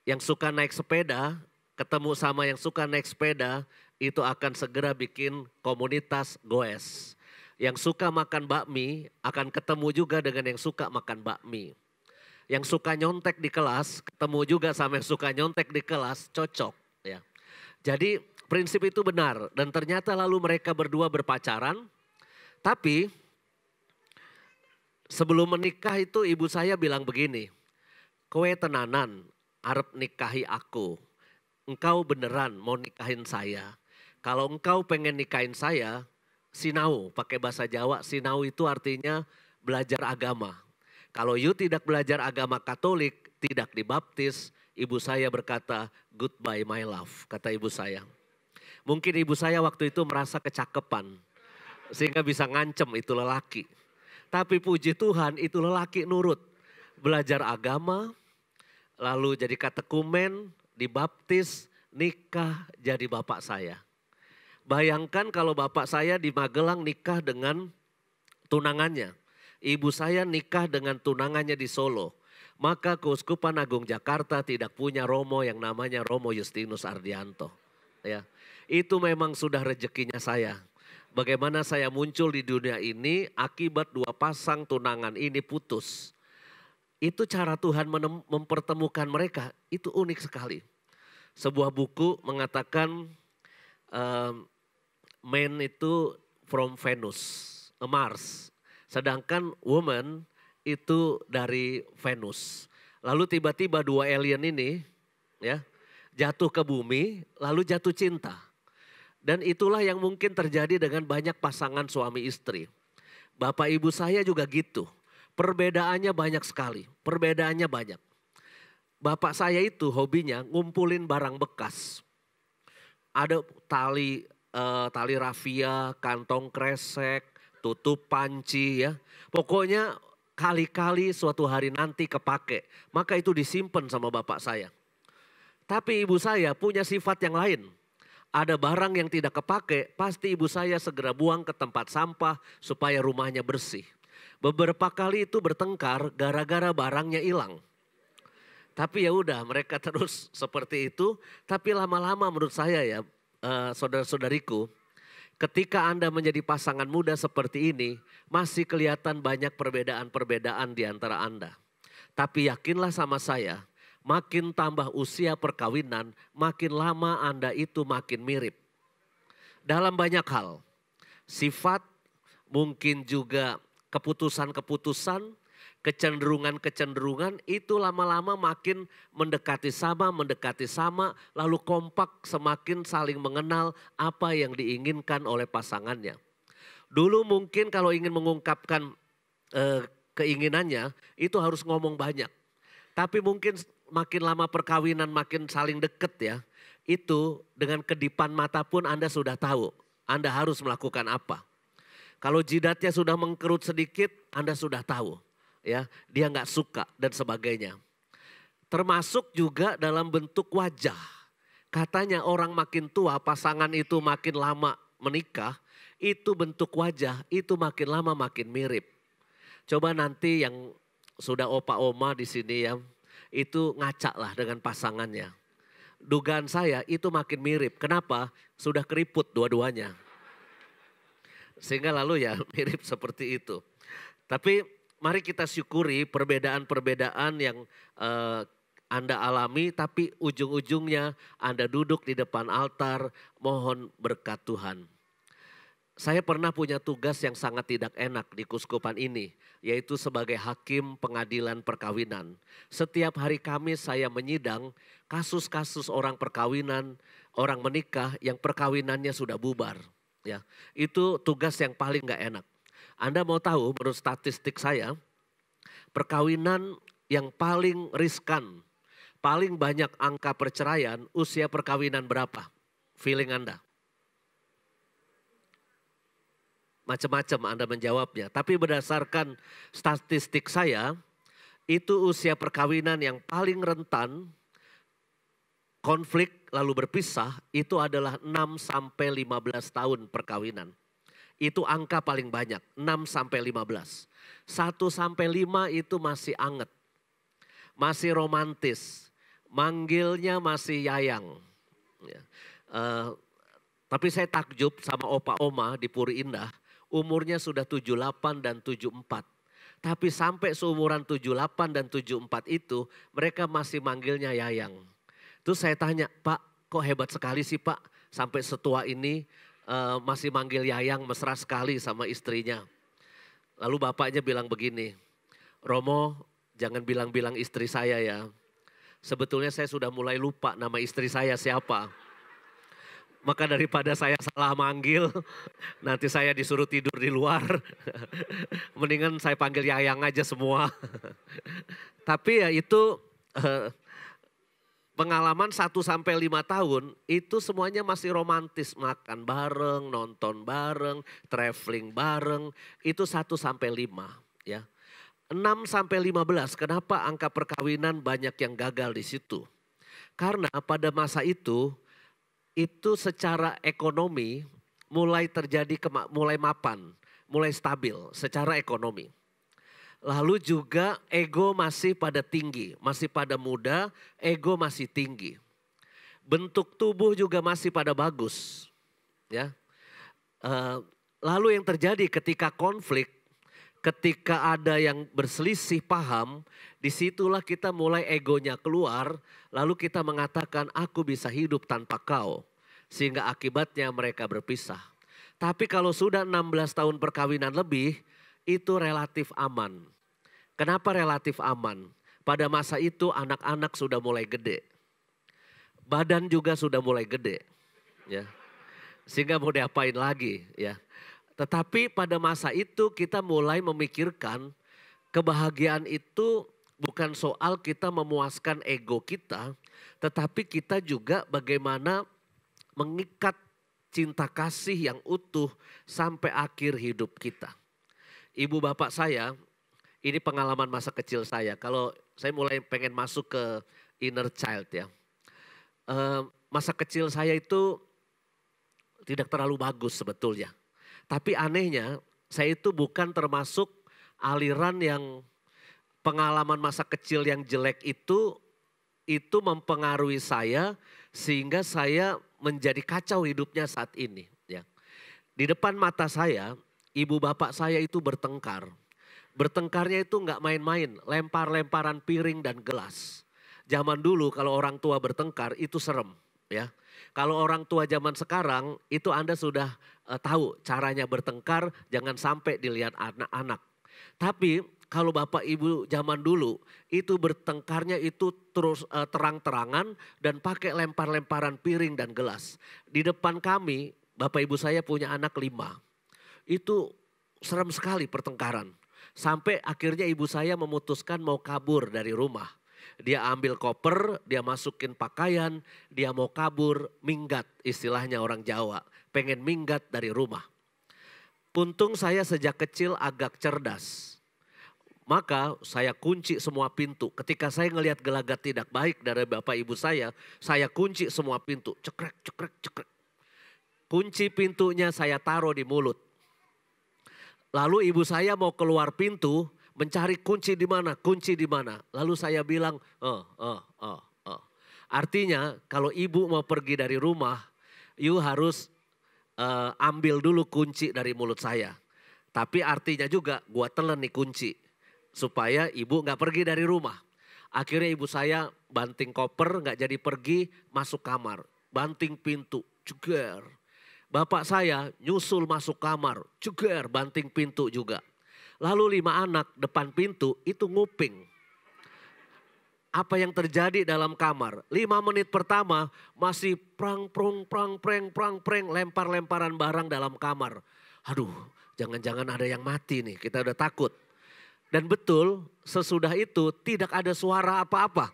Yang suka naik sepeda, ketemu sama yang suka naik sepeda, itu akan segera bikin komunitas goes. Yang suka makan bakmi, akan ketemu juga dengan yang suka makan bakmi. Yang suka nyontek di kelas, ketemu juga sama yang suka nyontek di kelas, cocok. Ya. Jadi prinsip itu benar, dan ternyata lalu mereka berdua berpacaran, tapi sebelum menikah itu ibu saya bilang begini, kowe tenanan arep nikahi aku, engkau beneran mau nikahin saya. Kalau engkau pengen nikahin saya, sinau, pakai bahasa Jawa, sinau itu artinya belajar agama. Kalau you tidak belajar agama Katolik, tidak dibaptis, ibu saya berkata, goodbye my love, kata ibu saya. Mungkin ibu saya waktu itu merasa kecakepan, sehingga bisa ngancem itu lelaki. Tapi puji Tuhan itu lelaki nurut. Belajar agama, lalu jadi katekumen, dibaptis, nikah jadi bapak saya. Bayangkan kalau bapak saya di Magelang nikah dengan tunangannya. Ibu saya nikah dengan tunangannya di Solo. Maka Keuskupan Agung Jakarta tidak punya Romo yang namanya Romo Justinus Ardianto. Ya, itu memang sudah rezekinya saya. Bagaimana saya muncul di dunia ini akibat dua pasang tunangan ini putus. Itu cara Tuhan mempertemukan mereka, itu unik sekali. Sebuah buku mengatakan man itu from Venus, Mars. Sedangkan woman itu dari Venus. Lalu tiba-tiba dua alien ini ya jatuh ke bumi, lalu jatuh cinta. Dan itulah yang mungkin terjadi dengan banyak pasangan suami istri. Bapak ibu saya juga gitu. Perbedaannya banyak sekali. Perbedaannya banyak. Bapak saya itu hobinya ngumpulin barang bekas. Ada tali rafia, kantong kresek, tutup panci ya. Pokoknya kali-kali suatu hari nanti kepake. Maka itu disimpan sama bapak saya. Tapi ibu saya punya sifat yang lain. Ada barang yang tidak kepake, pasti ibu saya segera buang ke tempat sampah supaya rumahnya bersih. Beberapa kali itu bertengkar gara-gara barangnya hilang. Tapi ya udah mereka terus seperti itu. Tapi lama-lama menurut saya ya saudara-saudariku, ketika Anda menjadi pasangan muda seperti ini, masih kelihatan banyak perbedaan-perbedaan di antara Anda. Tapi yakinlah sama saya, makin tambah usia perkawinan, makin lama Anda itu makin mirip. Dalam banyak hal, sifat, mungkin juga keputusan-keputusan, kecenderungan-kecenderungan itu lama-lama makin mendekati sama, lalu kompak semakin saling mengenal apa yang diinginkan oleh pasangannya. Dulu mungkin kalau ingin mengungkapkan keinginannya itu harus ngomong banyak. Tapi mungkin makin lama perkawinan makin saling deket ya. Itu dengan kedipan mata pun Anda sudah tahu Anda harus melakukan apa. Kalau jidatnya sudah mengkerut sedikit Anda sudah tahu ya dia nggak suka dan sebagainya. Termasuk juga dalam bentuk wajah. Katanya orang makin tua pasangan itu makin lama menikah itu bentuk wajah itu makin lama makin mirip. Coba nanti yang sudah opa oma di sini ya itu ngacak lah dengan pasangannya. Dugaan saya itu makin mirip. Kenapa? Sudah keriput dua-duanya. Sehingga lalu ya mirip seperti itu. Tapi mari kita syukuri perbedaan-perbedaan yang Anda alami. Tapi ujung-ujungnya Anda duduk di depan altar mohon berkat Tuhan. Saya pernah punya tugas yang sangat tidak enak di kuskupan ini. Yaitu sebagai hakim pengadilan perkawinan. Setiap hari Kamis saya menyidang kasus-kasus orang perkawinan, orang menikah yang perkawinannya sudah bubar. Ya, itu tugas yang paling gak enak. Anda mau tahu menurut statistik saya, perkawinan yang paling riskan, paling banyak angka perceraian, usia perkawinan berapa? Feeling Anda? Macam-macam Anda menjawabnya. Tapi berdasarkan statistik saya, itu usia perkawinan yang paling rentan konflik lalu berpisah itu adalah 6-15 tahun perkawinan. Itu angka paling banyak, 6-15. 1-5 itu masih anget, masih romantis, manggilnya masih yayang. Ya. Tapi saya takjub sama opa oma di Puri Indah. Umurnya sudah 78 dan 74. Tapi sampai seumuran 78 dan 74 itu mereka masih manggilnya Yayang. Terus saya tanya, Pak kok hebat sekali sih Pak sampai setua ini masih manggil Yayang, mesra sekali sama istrinya. Lalu bapaknya bilang begini, Romo jangan bilang-bilang istri saya ya. Sebetulnya saya sudah mulai lupa nama istri saya siapa. Maka daripada saya salah manggil, nanti saya disuruh tidur di luar. Mendingan saya panggil Yayang aja semua. Tapi ya itu pengalaman 1-5 tahun itu semuanya masih romantis. Makan bareng, nonton bareng, traveling bareng. Itu 1-5 ya. 6-15, kenapa angka perkawinan banyak yang gagal di situ? Karena pada masa itu secara ekonomi mulai terjadi mulai mapan, mulai stabil secara ekonomi. Lalu juga ego masih pada tinggi, masih pada muda, ego masih tinggi. Bentuk tubuh juga masih pada bagus. Ya. Lalu yang terjadi ketika konflik, ketika ada yang berselisih paham, disitulah kita mulai egonya keluar, lalu kita mengatakan aku bisa hidup tanpa kau. Sehingga akibatnya mereka berpisah. Tapi kalau sudah 16 tahun perkawinan lebih, itu relatif aman. Kenapa relatif aman? Pada masa itu anak-anak sudah mulai gede. Badan juga sudah mulai gede. Ya. Sehingga mau diapain lagi ya. Tetapi pada masa itu kita mulai memikirkan kebahagiaan itu bukan soal kita memuaskan ego kita. Tetapi kita juga bagaimana mengikat cinta kasih yang utuh sampai akhir hidup kita. Ibu bapak saya, ini pengalaman masa kecil saya. Kalau saya mulai pengen masuk ke inner child ya. Masa kecil saya itu tidak terlalu bagus sebetulnya. Tapi anehnya saya itu bukan termasuk aliran yang pengalaman masa kecil yang jelek itu itu mempengaruhi saya sehingga saya menjadi kacau hidupnya saat ini. Ya. Di depan mata saya, ibu bapak saya itu bertengkar. Bertengkarnya itu nggak main-main, lempar-lemparan piring dan gelas. Zaman dulu kalau orang tua bertengkar itu serem. Ya. Kalau orang tua zaman sekarang itu Anda sudah tahu caranya bertengkar, jangan sampai dilihat anak-anak. Tapi kalau bapak ibu zaman dulu itu bertengkarnya itu terus terang-terangan dan pakai lempar-lemparan piring dan gelas. Di depan kami, bapak ibu saya punya anak 5. Itu serem sekali pertengkaran. Sampai akhirnya ibu saya memutuskan mau kabur dari rumah. Dia ambil koper, dia masukin pakaian, dia mau kabur, minggat istilahnya orang Jawa. Pengen minggat dari rumah. Untung saya sejak kecil agak cerdas. Maka saya kunci semua pintu. Ketika saya ngelihat gelagat tidak baik dari bapak ibu saya kunci semua pintu. Cekrek, cekrek, cekrek. Kunci pintunya saya taruh di mulut. Lalu ibu saya mau keluar pintu, mencari kunci di mana, kunci di mana. Lalu saya bilang, Artinya kalau ibu mau pergi dari rumah, you harus ambil dulu kunci dari mulut saya. Tapi artinya juga gua telan nih kunci. Supaya ibu gak pergi dari rumah. Akhirnya ibu saya banting koper, gak jadi pergi, masuk kamar. Banting pintu, jeger. Bapak saya nyusul masuk kamar, jeger, banting pintu juga. Lalu 5 anak depan pintu itu nguping. Apa yang terjadi dalam kamar? 5 menit pertama masih prang-preng, lempar-lemparan barang dalam kamar. Aduh, jangan-jangan ada yang mati nih, kita udah takut. Dan betul sesudah itu tidak ada suara apa-apa.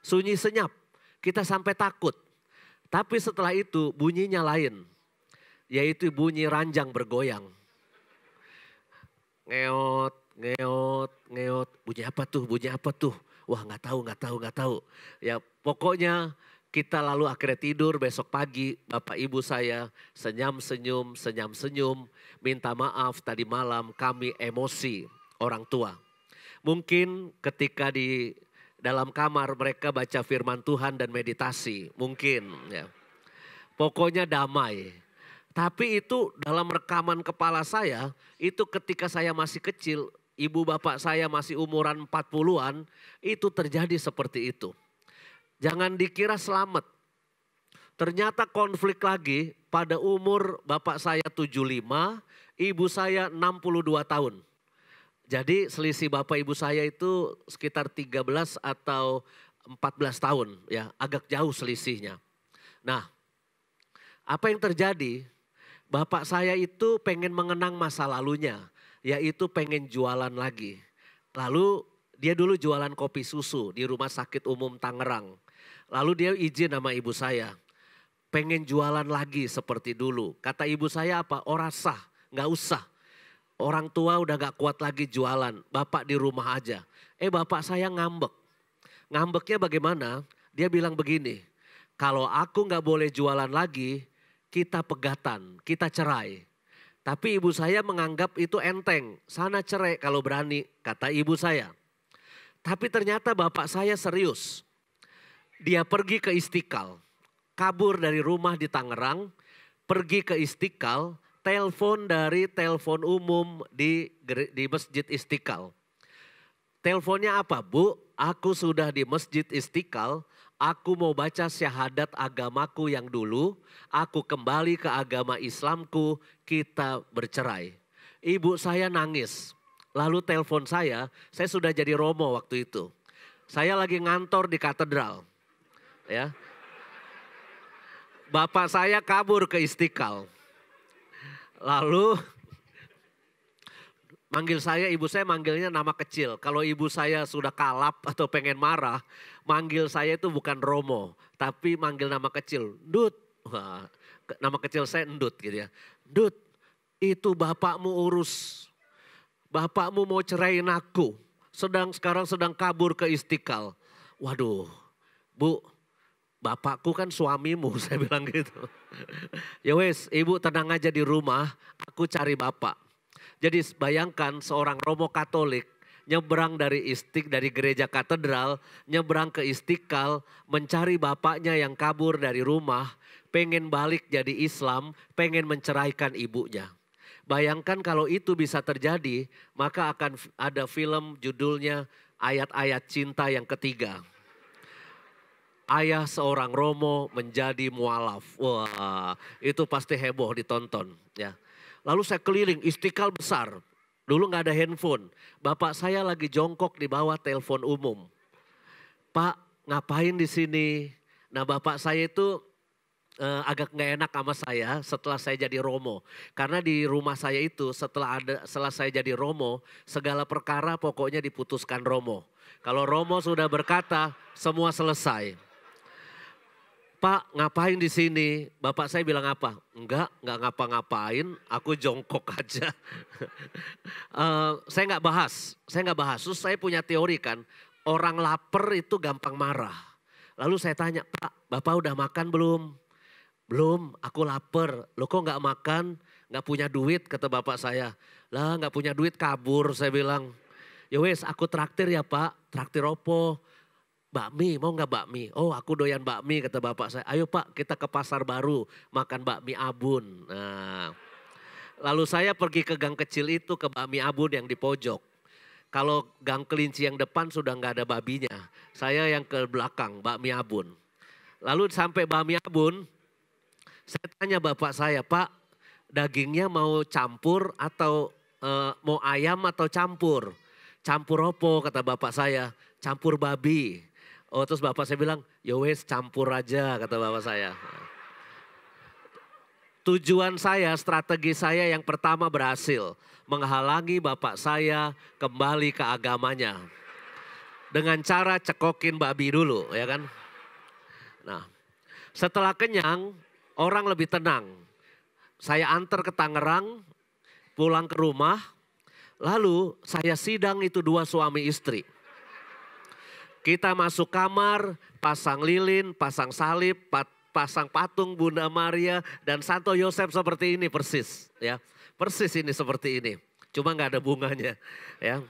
Sunyi senyap, kita sampai takut. Tapi setelah itu bunyinya lain. Yaitu bunyi ranjang bergoyang. Ngeot, ngeot, ngeot. Bunyi apa tuh? Wah gak tahu. Ya pokoknya kita lalu akhirnya tidur besok pagi. Bapak ibu saya senyum-senyum. Minta maaf tadi malam kami emosi. Orang tua. Mungkin ketika di dalam kamar mereka baca firman Tuhan dan meditasi. Mungkin ya. Pokoknya damai. Tapi itu dalam rekaman kepala saya. Itu ketika saya masih kecil. Ibu bapak saya masih umuran 40-an. Itu terjadi seperti itu. Jangan dikira selamat. Ternyata konflik lagi pada umur bapak saya 75. Ibu saya 62 tahun. Jadi selisih bapak ibu saya itu sekitar 13 atau 14 tahun ya, agak jauh selisihnya. Nah, apa yang terjadi? Bapak saya itu pengen mengenang masa lalunya, yaitu pengen jualan lagi. Lalu dia dulu jualan kopi susu di Rumah Sakit Umum Tangerang. Lalu dia izin sama ibu saya, pengen jualan lagi seperti dulu. Kata ibu saya apa? Oh rasa, gak usah. Orang tua udah gak kuat lagi jualan, bapak di rumah aja. Bapak saya ngambek. Ngambeknya bagaimana? Dia bilang begini, kalau aku gak boleh jualan lagi, kita pegatan, kita cerai. Tapi ibu saya menganggap itu enteng, sana cerai kalau berani, kata ibu saya. Tapi ternyata bapak saya serius. Dia pergi ke Istiqlal, kabur dari rumah di Tangerang, pergi ke Istiqlal, telepon dari telepon umum di Masjid Istiqlal. Teleponnya apa? Bu, aku sudah di Masjid Istiqlal, aku mau baca syahadat agamaku yang dulu, aku kembali ke agama Islamku, kita bercerai. Ibu saya nangis, lalu telepon saya sudah jadi romo waktu itu. Saya lagi ngantor di katedral. Ya. Bapak saya kabur ke Istiqlal. Lalu manggil saya, ibu saya manggilnya nama kecil. Kalau ibu saya sudah kalap atau pengen marah, manggil saya itu bukan Romo, tapi manggil nama kecil. Dut, wah, nama kecil saya Endut gitu ya. Dut, itu bapakmu urus. Bapakmu mau ceraiin aku. Sekarang sedang kabur ke Istiqlal. Waduh, Bu, bapakku kan suamimu, saya bilang gitu. Ya wes, ibu tenang aja di rumah, aku cari bapak. Jadi bayangkan seorang Romo Katolik nyebrang dari dari gereja katedral, nyebrang ke Istiqlal, mencari bapaknya yang kabur dari rumah, pengen balik jadi Islam, pengen menceraikan ibunya. Bayangkan kalau itu bisa terjadi, maka akan ada film judulnya Ayat-ayat Cinta yang Ketiga. Ayah seorang Romo menjadi mualaf. Wah, itu pasti heboh ditonton ya. Lalu saya keliling Istiqlal besar. Dulu nggak ada handphone. Bapak saya lagi jongkok di bawah telepon umum. Pak, ngapain di sini? Nah, bapak saya itu agak nggak enak sama saya setelah saya jadi Romo. Karena di rumah saya itu setelah saya jadi Romo, segala perkara pokoknya diputuskan Romo. Kalau Romo sudah berkata, semua selesai. Pak, ngapain di sini? Bapak saya bilang apa? Enggak ngapa-ngapain, aku jongkok aja. Saya nggak bahas. Terus saya punya teori kan, orang lapar itu gampang marah. Lalu saya tanya, Pak, Bapak udah makan belum? Belum, aku lapar. Loh kok nggak makan? Nggak punya duit, kata bapak saya. Lah nggak punya duit kabur, saya bilang. Ya wes, aku traktir ya Pak. Traktir opo? Bakmi, mau nggak bakmi? Oh aku doyan bakmi, kata bapak saya. Ayo Pak, kita ke pasar baru makan bakmi Abun. Nah, lalu saya pergi ke gang kecil itu, ke bakmi Abun yang di pojok. Kalau gang kelinci yang depan sudah nggak ada babinya. Saya yang ke belakang, bakmi Abun. Lalu sampai bakmi Abun, saya tanya bapak saya, Pak dagingnya mau campur atau mau ayam atau campur? Campur opo, kata bapak saya, campur babi. Oh terus bapak saya bilang, ya wes campur aja, kata bapak saya. Tujuan saya, strategi saya yang pertama berhasil. Menghalangi bapak saya kembali ke agamanya. Dengan cara cekokin babi dulu, ya kan. Nah, setelah kenyang, orang lebih tenang. Saya antar ke Tangerang, pulang ke rumah. Lalu saya sidang itu 2 suami istri. Kita masuk kamar, pasang lilin, pasang salib, pasang patung Bunda Maria dan Santo Yosef seperti ini persis, ya. Persis ini seperti ini. Cuma nggak ada bunganya, ya.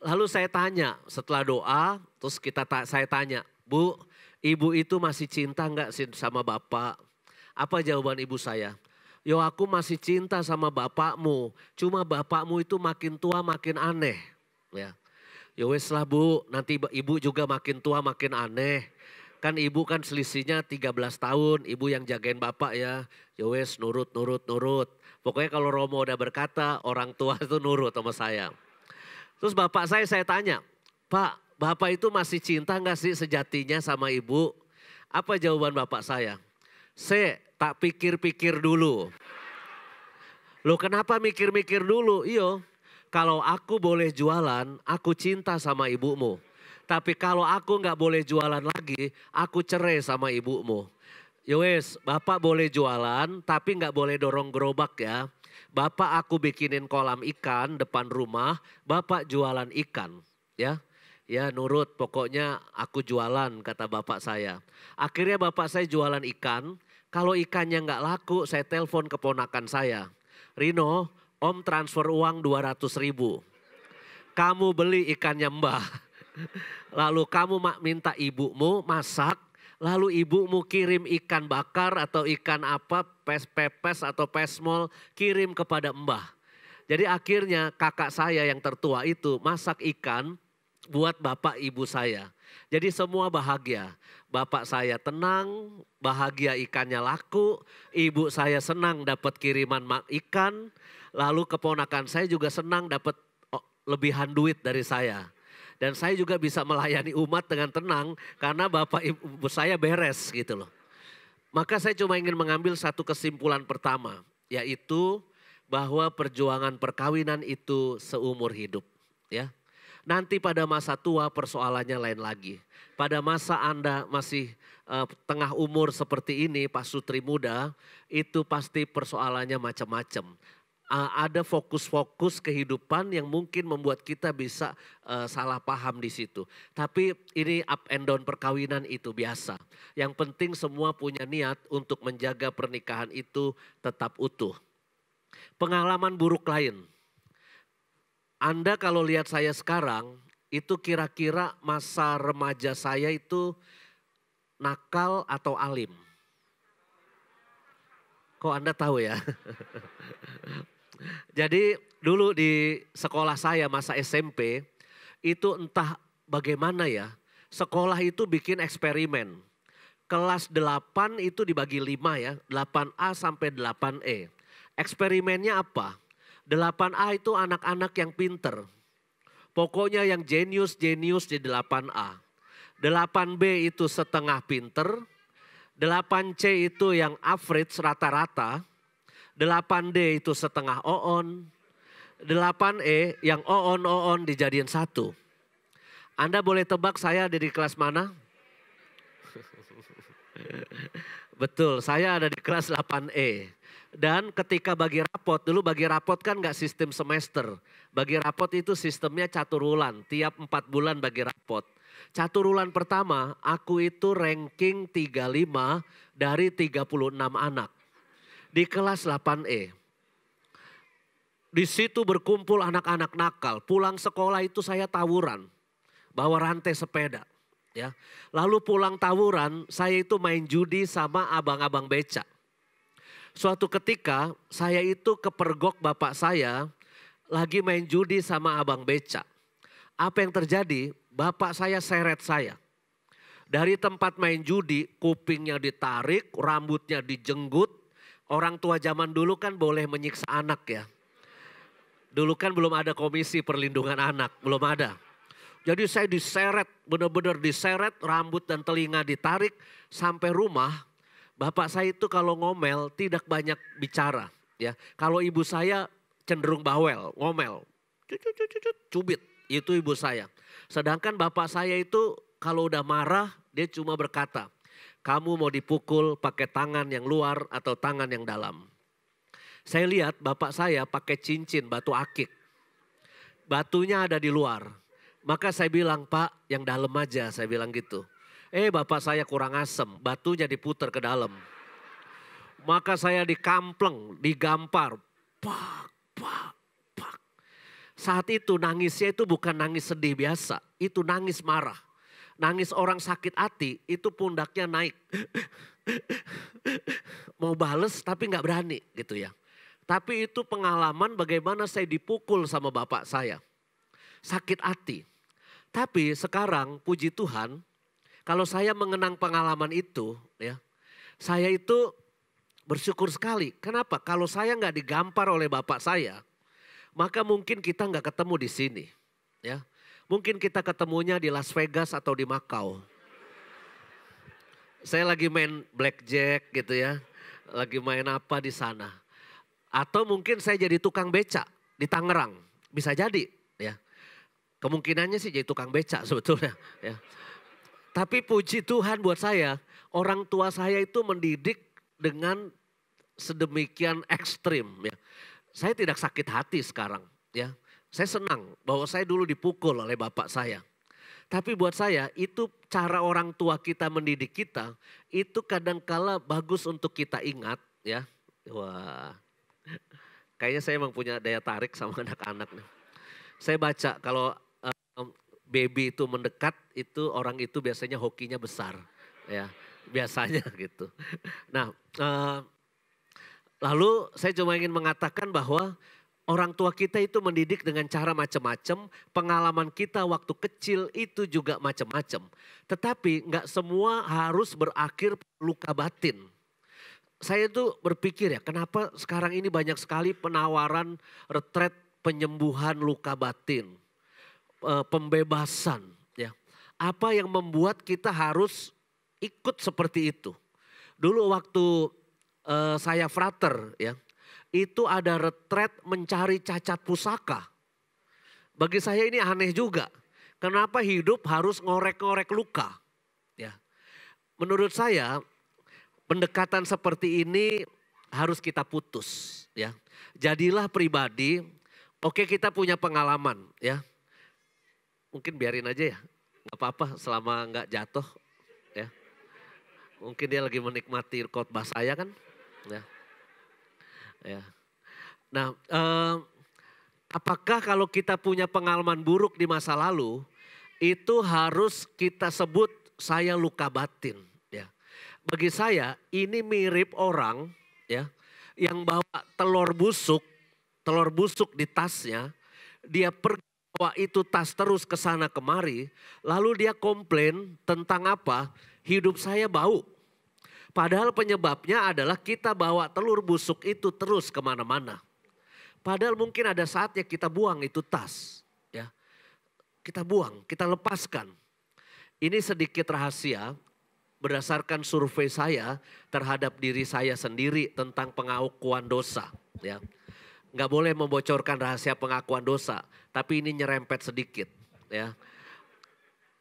Lalu saya tanya setelah doa, terus saya tanya, Bu, ibu itu masih cinta nggak sih sama bapak? Apa jawaban ibu saya? Yo aku masih cinta sama bapakmu, cuma bapakmu itu makin tua makin aneh, ya. Ya wes lah Bu, nanti ibu juga makin tua makin aneh. Kan ibu kan selisihnya 13 tahun, ibu yang jagain bapak ya. Ya wes nurut. Pokoknya kalau Romo udah berkata, orang tua itu nurut sama saya. Terus bapak saya tanya, Pak, bapak itu masih cinta gak sih sejatinya sama ibu? Apa jawaban bapak saya? Tak pikir-pikir dulu. Loh kenapa mikir-mikir dulu? Iyo. Kalau aku boleh jualan, aku cinta sama ibumu. Tapi kalau aku nggak boleh jualan lagi, aku cerai sama ibumu. Yowes, bapak boleh jualan, tapi nggak boleh dorong gerobak ya. Bapak aku bikinin kolam ikan depan rumah, bapak jualan ikan, ya. Ya nurut, pokoknya aku jualan, kata bapak saya. Akhirnya bapak saya jualan ikan. Kalau ikannya nggak laku, saya telepon keponakan saya. Rino, Om transfer uang 200.000. Kamu beli ikannya Mbah. Lalu kamu minta ibumu masak. Lalu ibumu kirim ikan bakar atau ikan apa, pepes atau pesmol, kirim kepada Mbah. Jadi akhirnya kakak saya yang tertua itu masak ikan buat bapak ibu saya. Jadi semua bahagia. Bapak saya tenang, bahagia ikannya laku. Ibu saya senang dapat kiriman ikan. Lalu keponakan saya juga senang dapat lebihan duit dari saya. Dan saya juga bisa melayani umat dengan tenang karena bapak ibu saya beres gitu loh. Maka saya cuma ingin mengambil satu kesimpulan pertama. Yaitu bahwa perjuangan perkawinan itu seumur hidup. Ya. Nanti pada masa tua persoalannya lain lagi. Pada masa Anda masih tengah umur seperti ini, Pak Sutri muda, itu pasti persoalannya macam-macam. Ada fokus-fokus kehidupan yang mungkin membuat kita bisa salah paham di situ. Tapi ini up and down perkawinan itu biasa. Yang penting semua punya niat untuk menjaga pernikahan itu tetap utuh. Pengalaman buruk lain. Anda kalau lihat saya sekarang, itu kira-kira masa remaja saya itu nakal atau alim? Kok Anda tahu ya? Jadi dulu di sekolah saya masa SMP, itu entah bagaimana ya, sekolah itu bikin eksperimen. Kelas 8 itu dibagi 5 ya, 8A sampai 8E. Eksperimennya apa? 8A itu anak-anak yang pinter. Pokoknya yang jenius-jenius di 8A. 8B itu setengah pinter. 8C itu yang average rata-rata. 8D itu setengah oon. 8E yang oon dijadiin satu. Anda boleh tebak saya ada di kelas mana? Betul, saya ada di kelas 8E. Dan ketika bagi rapot, dulu bagi rapot kan gak sistem semester. Bagi rapot itu sistemnya caturulan, tiap 4 bulan bagi rapot. Caturulan pertama, aku itu ranking 35 dari 36 anak. Di kelas 8E. Di situ berkumpul anak-anak nakal, pulang sekolah itu saya tawuran. Bawa rantai sepeda. Ya. Lalu pulang tawuran, saya itu main judi sama abang-abang beca. Suatu ketika saya itu kepergok bapak saya lagi main judi sama abang beca. Apa yang terjadi? Bapak saya seret saya. Dari tempat main judi, kupingnya ditarik, rambutnya dijenggut. Orang tua zaman dulu kan boleh menyiksa anak ya. Dulu kan belum ada komisi perlindungan anak, belum ada. Jadi saya diseret, benar-benar diseret, rambut dan telinga ditarik sampai rumah. Bapak saya itu kalau ngomel tidak banyak bicara. Ya, kalau ibu saya cenderung bawel, ngomel, cubit, itu ibu saya. Sedangkan bapak saya itu kalau udah marah dia cuma berkata, kamu mau dipukul pakai tangan yang luar atau tangan yang dalam. Saya lihat bapak saya pakai cincin batu akik. Batunya ada di luar. Maka saya bilang, Pak yang dalam aja, saya bilang gitu. Bapak saya kurang asem, batunya diputar ke dalam. Maka saya dikampleng, digampar. Pak, pak, pak. Saat itu nangisnya itu bukan nangis sedih biasa, itu nangis marah. Nangis orang sakit hati, itu pundaknya naik. Mau bales tapi gak berani gitu ya. Tapi itu pengalaman bagaimana saya dipukul sama bapak saya. Sakit hati. Tapi sekarang puji Tuhan, kalau saya mengenang pengalaman itu, ya, saya itu bersyukur sekali. Kenapa? Kalau saya nggak digampar oleh bapak saya, maka mungkin kita nggak ketemu di sini. Ya, mungkin kita ketemunya di Las Vegas atau di Macau. Saya lagi main blackjack gitu ya, lagi main apa di sana. Atau mungkin saya jadi tukang beca di Tangerang, bisa jadi. Ya, kemungkinannya sih jadi tukang beca sebetulnya. Ya. Tapi puji Tuhan buat saya, orang tua saya itu mendidik dengan sedemikian ekstrim. Ya. Saya tidak sakit hati sekarang. Ya. Saya senang bahwa saya dulu dipukul oleh bapak saya. Tapi buat saya itu cara orang tua kita mendidik kita, itu kadangkala bagus untuk kita ingat. Ya. Wah, kayaknya saya emang punya daya tarik sama anak-anak. Saya baca kalau baby itu mendekat, itu orang itu biasanya hokinya besar, ya biasanya gitu. Nah, lalu saya cuma ingin mengatakan bahwa orang tua kita itu mendidik dengan cara macam-macam, pengalaman kita waktu kecil itu juga macam-macam. Tetapi nggak semua harus berakhir luka batin. Saya itu berpikir ya, kenapa sekarang ini banyak sekali penawaran retret penyembuhan luka batin. Pembebasan, ya. Apa yang membuat kita harus ikut seperti itu? Dulu waktu saya frater, ya, itu ada retret mencari cacat pusaka. Bagi saya ini aneh juga. Kenapa hidup harus ngorek-ngorek luka? Ya, menurut saya pendekatan seperti ini harus kita putus. Ya, jadilah pribadi. Oke, kita punya pengalaman, ya. Mungkin biarin aja ya, nggak apa-apa selama nggak jatuh, ya. Mungkin dia lagi menikmati khotbah saya kan, ya. Ya. Nah, apakah kalau kita punya pengalaman buruk di masa lalu, itu harus kita sebut saya luka batin. Ya. Bagi saya ini mirip orang ya yang bawa telur busuk di tasnya, dia pergi bawa itu tas terus ke sana kemari, lalu dia komplain tentang apa? Hidup saya bau. Padahal penyebabnya adalah kita bawa telur busuk itu terus kemana-mana. Padahal mungkin ada saatnya kita buang itu tas. Ya. Kita buang, kita lepaskan. Ini sedikit rahasia berdasarkan survei saya terhadap diri saya sendiri tentang pengakuan dosa. Ya. Nggak boleh membocorkan rahasia pengakuan dosa, tapi ini nyerempet sedikit. Ya.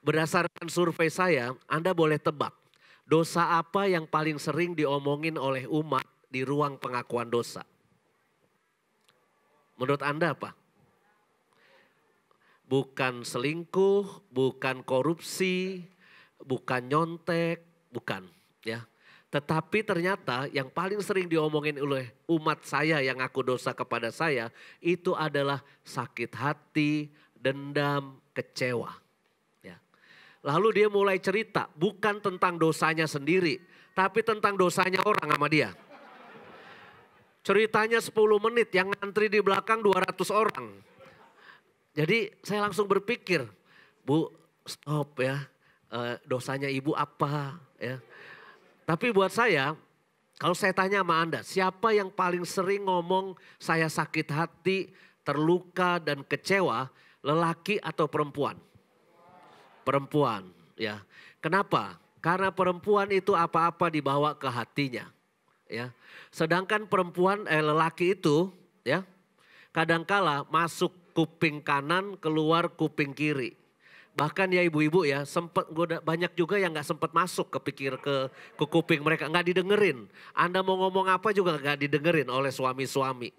Berdasarkan survei saya, Anda boleh tebak. Dosa apa yang paling sering diomongin oleh umat di ruang pengakuan dosa? Menurut Anda apa? Bukan selingkuh, bukan korupsi, bukan nyontek, bukan. Ya. Tetapi ternyata yang paling sering diomongin oleh umat saya yang ngaku dosa kepada saya, itu adalah sakit hati, dendam, kecewa. Lalu dia mulai cerita bukan tentang dosanya sendiri, tapi tentang dosanya orang sama dia. Ceritanya 10 menit, yang ngantri di belakang 200 orang. Jadi saya langsung berpikir, Bu stop ya, dosanya ibu apa ya. Tapi buat saya, kalau saya tanya sama Anda, siapa yang paling sering ngomong saya sakit hati, terluka dan kecewa, lelaki atau perempuan? Perempuan, ya. Kenapa? Karena perempuan itu apa-apa dibawa ke hatinya, ya. Sedangkan lelaki itu, ya, kadangkala masuk kuping kanan, keluar kuping kiri. Bahkan ya ibu-ibu ya, banyak juga yang nggak sempat masuk ke kuping mereka, nggak didengerin. Anda mau ngomong apa juga nggak didengerin oleh suami-suami.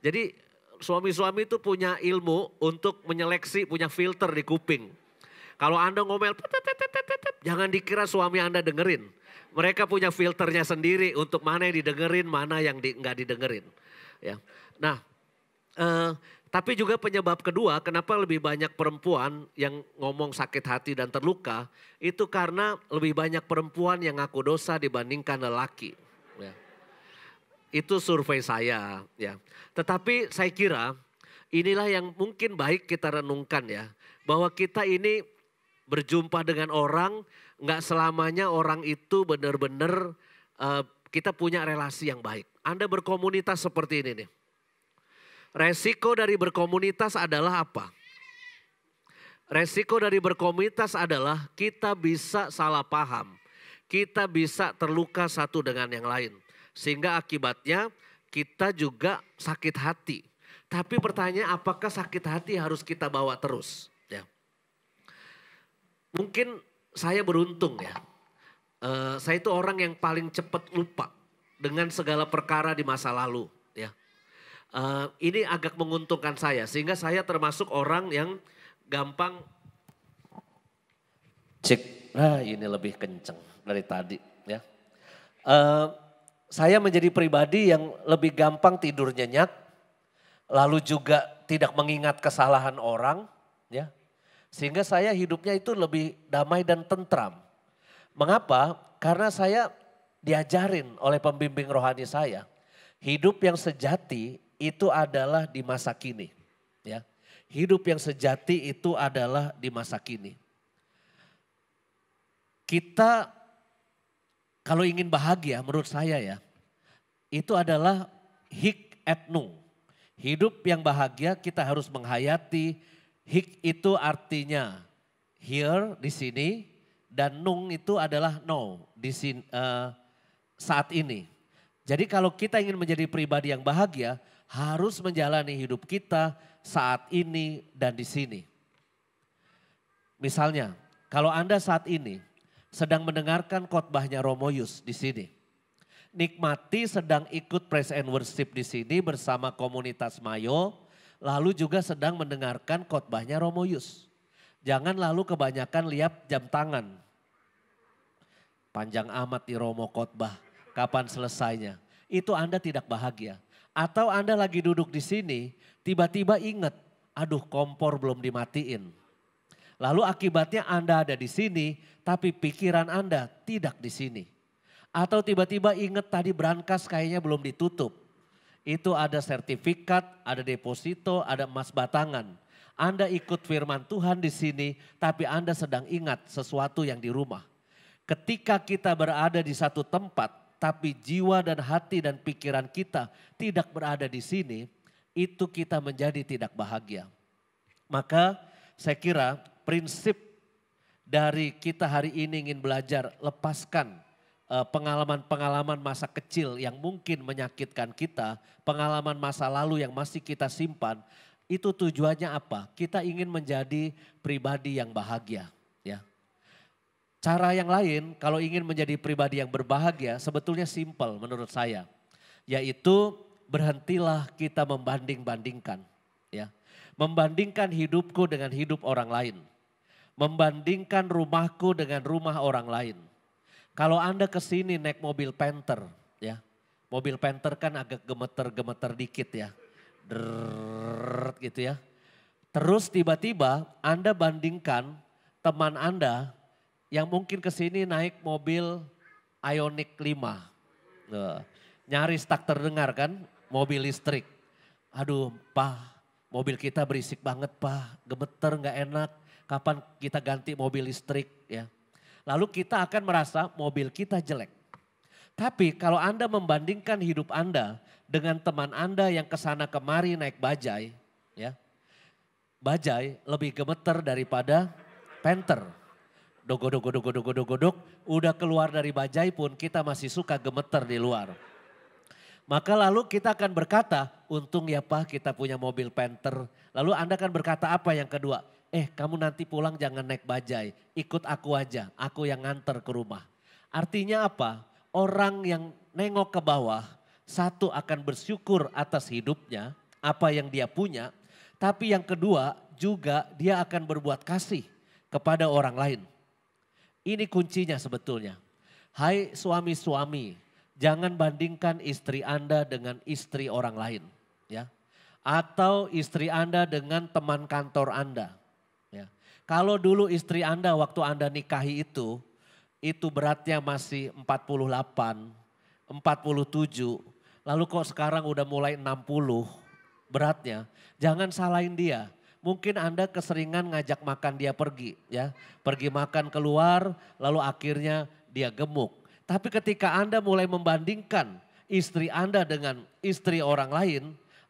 Jadi suami-suami itu punya ilmu untuk menyeleksi, punya filter di kuping. Kalau Anda ngomel, jangan dikira suami Anda dengerin. Mereka punya filternya sendiri untuk mana yang didengerin, mana yang nggak didengerin. Ya. Nah, tapi juga penyebab kedua kenapa lebih banyak perempuan yang ngomong sakit hati dan terluka, itu karena lebih banyak perempuan yang ngaku dosa dibandingkan lelaki. Ya. Itu survei saya. Ya. Tetapi saya kira inilah yang mungkin baik kita renungkan ya. Bahwa kita ini berjumpa dengan orang, nggak selamanya orang itu benar-benar kita punya relasi yang baik. Anda berkomunitas seperti ini nih. Resiko dari berkomunitas adalah apa? Resiko dari berkomunitas adalah kita bisa salah paham. Kita bisa terluka satu dengan yang lain. Sehingga akibatnya kita juga sakit hati. Tapi pertanyaan, apakah sakit hati harus kita bawa terus? Mungkin saya beruntung ya, saya itu orang yang paling cepat lupa dengan segala perkara di masa lalu. Ya, ini agak menguntungkan saya sehingga saya termasuk orang yang gampang cek. Nah ini lebih kenceng dari tadi ya. Saya menjadi pribadi yang lebih gampang tidur nyenyak, lalu juga tidak mengingat kesalahan orang, ya. Sehingga saya hidupnya itu lebih damai dan tentram. Mengapa? Karena saya diajarin oleh pembimbing rohani saya. Hidup yang sejati itu adalah di masa kini. Ya. Hidup yang sejati itu adalah di masa kini. Kita kalau ingin bahagia menurut saya ya. Itu adalah hik et nung. Hidup yang bahagia kita harus menghayati. Hik itu artinya here di sini dan nung itu adalah now di sini, saat ini. Jadi kalau kita ingin menjadi pribadi yang bahagia harus menjalani hidup kita saat ini dan di sini. Misalnya kalau Anda saat ini sedang mendengarkan khotbahnya Romo Yus di sini. Nikmati sedang ikut praise and worship di sini bersama komunitas Mayo. Lalu juga sedang mendengarkan khotbahnya Romo Yus. Jangan lalu kebanyakan lihat jam tangan. Panjang amat di Romo khotbah, kapan selesainya. Itu Anda tidak bahagia. Atau Anda lagi duduk di sini, tiba-tiba ingat, aduh kompor belum dimatiin. Lalu akibatnya Anda ada di sini, tapi pikiran Anda tidak di sini. Atau tiba-tiba ingat tadi brankas kayaknya belum ditutup. Itu ada sertifikat, ada deposito, ada emas batangan. Anda ikut firman Tuhan di sini, tapi Anda sedang ingat sesuatu yang di rumah. Ketika kita berada di satu tempat, tapi jiwa dan hati dan pikiran kita tidak berada di sini, itu kita menjadi tidak bahagia. Maka saya kira prinsip dari kita hari ini ingin belajar lepaskan pengalaman-pengalaman masa kecil yang mungkin menyakitkan kita, pengalaman masa lalu yang masih kita simpan, itu tujuannya apa? Kita ingin menjadi pribadi yang bahagia, ya. Cara yang lain kalau ingin menjadi pribadi yang berbahagia sebetulnya simpel menurut saya. Yaitu berhentilah kita membanding-bandingkan. Ya. Membandingkan hidupku dengan hidup orang lain. Membandingkan rumahku dengan rumah orang lain. Kalau Anda kesini naik mobil Panther, ya. Mobil Panther kan agak gemeter-gemeter dikit ya. Drrrr gitu ya. Terus tiba-tiba Anda bandingkan teman Anda yang mungkin kesini naik mobil Ioniq 5. Nyaris tak terdengar kan, mobil listrik. Aduh Pak, mobil kita berisik banget Pak, gemeter gak enak. Kapan kita ganti mobil listrik ya. Lalu kita akan merasa mobil kita jelek. Tapi kalau Anda membandingkan hidup Anda dengan teman Anda yang kesana kemari naik bajai. Ya, bajai lebih gemeter daripada Panther. Dogodok, udah keluar dari bajai pun kita masih suka gemeter di luar. Maka lalu kita akan berkata, untung ya Pak kita punya mobil Panther. Lalu Anda akan berkata apa yang kedua? Kamu nanti pulang jangan naik bajai, ikut aku aja, aku yang nganter ke rumah. Artinya apa? Orang yang nengok ke bawah, satu akan bersyukur atas hidupnya, apa yang dia punya. Tapi yang kedua juga dia akan berbuat kasih kepada orang lain. Ini kuncinya sebetulnya. Hai suami-suami, jangan bandingkan istri Anda dengan istri orang lain. Ya. Atau istri Anda dengan teman kantor Anda. Ya. Kalau dulu istri Anda waktu Anda nikahi itu beratnya masih 48, 47. Lalu kok sekarang udah mulai 60 beratnya. Jangan salahin dia. Mungkin Anda keseringan ngajak makan dia pergi ya. Pergi makan keluar lalu akhirnya dia gemuk. Tapi ketika Anda mulai membandingkan istri Anda dengan istri orang lain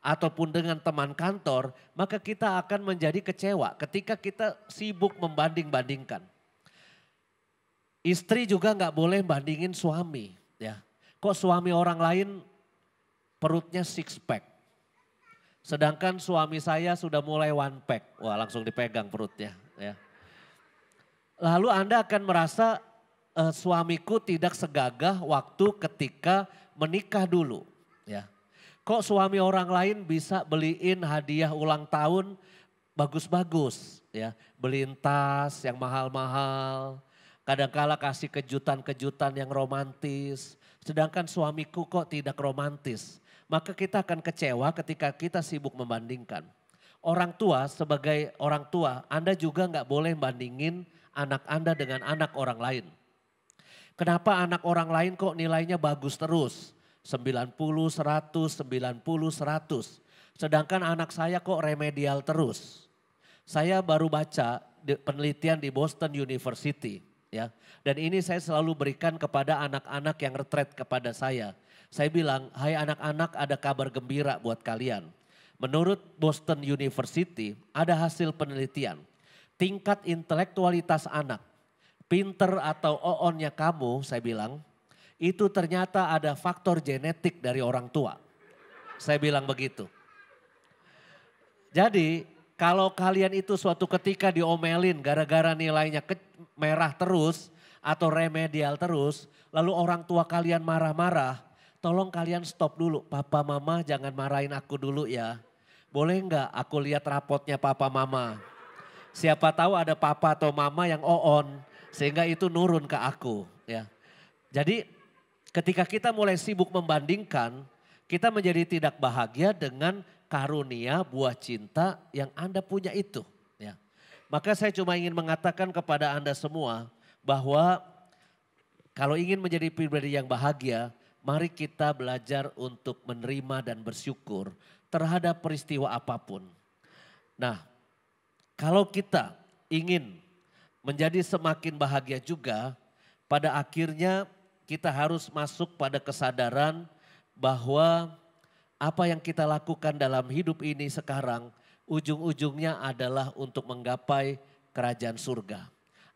ataupun dengan teman kantor, maka kita akan menjadi kecewa ketika kita sibuk membanding-bandingkan. Istri juga nggak boleh bandingin suami ya. Kok suami orang lain perutnya six pack. Sedangkan suami saya sudah mulai one pack. Wah langsung dipegang perutnya. Ya. Lalu Anda akan merasa suamiku tidak segagah waktu ketika menikah dulu. Ya. Kok suami orang lain bisa beliin hadiah ulang tahun bagus-bagus. Ya. Beliin tas yang mahal-mahal. Kadangkala kasih kejutan-kejutan yang romantis. Sedangkan suamiku kok tidak romantis. Maka kita akan kecewa ketika kita sibuk membandingkan. Orang tua sebagai orang tua, Anda juga nggak boleh bandingin anak Anda dengan anak orang lain. Kenapa anak orang lain kok nilainya bagus terus? 90, 100, 90, 100. Sedangkan anak saya kok remedial terus. Saya baru baca penelitian di Boston University. Ya, dan ini saya selalu berikan kepada anak-anak yang retret kepada saya. Saya bilang, hai anak-anak ada kabar gembira buat kalian. Menurut Boston University ada hasil penelitian. Tingkat intelektualitas anak, pinter atau oonnya kamu saya bilang. Itu ternyata ada faktor genetik dari orang tua. Saya bilang begitu. Jadi kalau kalian itu suatu ketika diomelin gara-gara nilainya merah terus atau remedial terus. Lalu orang tua kalian marah-marah. Tolong kalian stop dulu, papa mama jangan marahin aku dulu ya. Boleh nggak aku lihat rapotnya papa mama. Siapa tahu ada papa atau mama yang on sehingga itu nurun ke aku. Ya. Jadi ketika kita mulai sibuk membandingkan, Kita menjadi tidak bahagia dengan karunia buah cinta yang Anda punya itu. Ya. Maka saya cuma ingin mengatakan kepada Anda semua bahwa kalau ingin menjadi pribadi yang bahagia, mari kita belajar untuk menerima dan bersyukur terhadap peristiwa apapun. Nah, kalau kita ingin menjadi semakin bahagia juga, pada akhirnya kita harus masuk pada kesadaran bahwa apa yang kita lakukan dalam hidup ini sekarang ujung-ujungnya adalah untuk menggapai kerajaan surga.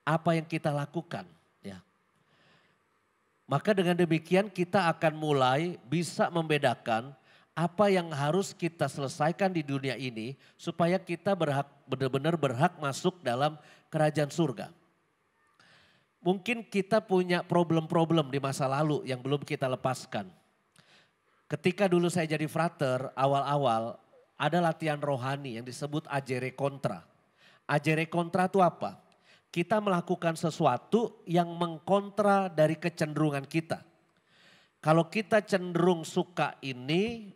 Apa yang kita lakukan, ya. Maka dengan demikian kita akan mulai bisa membedakan apa yang harus kita selesaikan di dunia ini supaya kita benar-benar berhak masuk dalam kerajaan surga. Mungkin kita punya problem-problem di masa lalu yang belum kita lepaskan. Ketika dulu saya jadi frater, awal-awal ada latihan rohani yang disebut ajere kontra. Ajere kontra itu apa? Kita melakukan sesuatu yang mengkontra dari kecenderungan kita. Kalau kita cenderung suka ini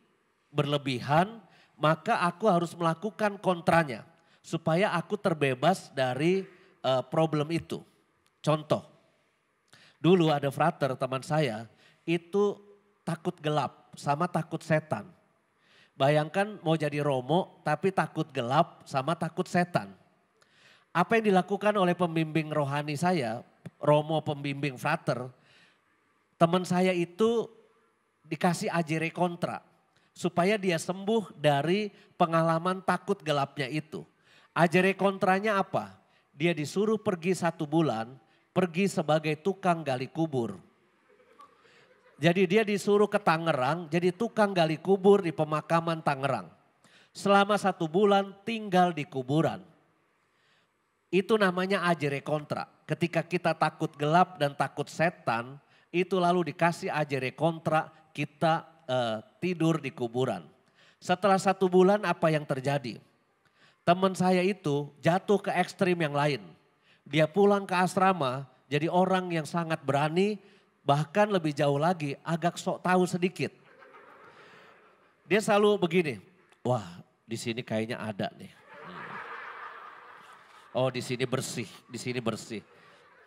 berlebihan, maka aku harus melakukan kontranya supaya aku terbebas dari problem itu. Contoh, dulu ada frater teman saya itu takut gelap sama takut setan. Bayangkan mau jadi Romo tapi takut gelap sama takut setan. Apa yang dilakukan oleh pembimbing rohani saya, Romo pembimbing frater, teman saya itu dikasih ajere kontra supaya dia sembuh dari pengalaman takut gelapnya itu. Ajere kontranya apa? Dia disuruh pergi 1 bulan, pergi sebagai tukang gali kubur. Jadi dia disuruh ke Tangerang, jadi tukang gali kubur di pemakaman Tangerang. Selama 1 bulan tinggal di kuburan. Itu namanya ajere kontra. Ketika kita takut gelap dan takut setan, itu lalu dikasih ajere kontra, kita tidur di kuburan. Setelah 1 bulan apa yang terjadi? Teman saya itu jatuh ke ekstrim yang lain. Dia pulang ke asrama jadi orang yang sangat berani, bahkan lebih jauh lagi agak sok tahu sedikit. Dia selalu begini, wah di sini kayaknya ada nih. Oh di sini bersih, di sini bersih.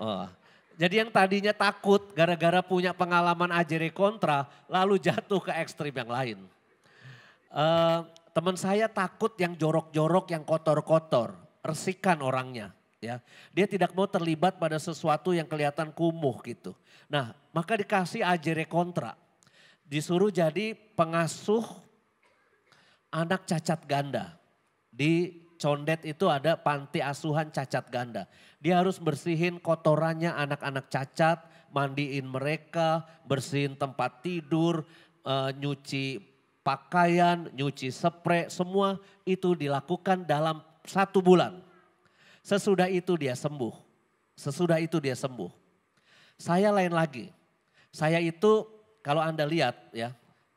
Oh. Jadi yang tadinya takut gara-gara punya pengalaman ajere kontra lalu jatuh ke ekstrim yang lain. Teman saya takut yang jorok-jorok, yang kotor-kotor, resikan orangnya. Ya, dia tidak mau terlibat pada sesuatu yang kelihatan kumuh gitu. Nah, maka dikasih ajere kontra. Disuruh jadi pengasuh anak cacat ganda. Di Condet itu ada panti asuhan cacat ganda. Dia harus bersihin kotorannya anak-anak cacat, mandiin mereka, bersihin tempat tidur, nyuci pakaian, nyuci spray, semua itu dilakukan dalam 1 bulan. Sesudah itu dia sembuh. Sesudah itu dia sembuh. Saya lain lagi. Saya itu kalau Anda lihat ya,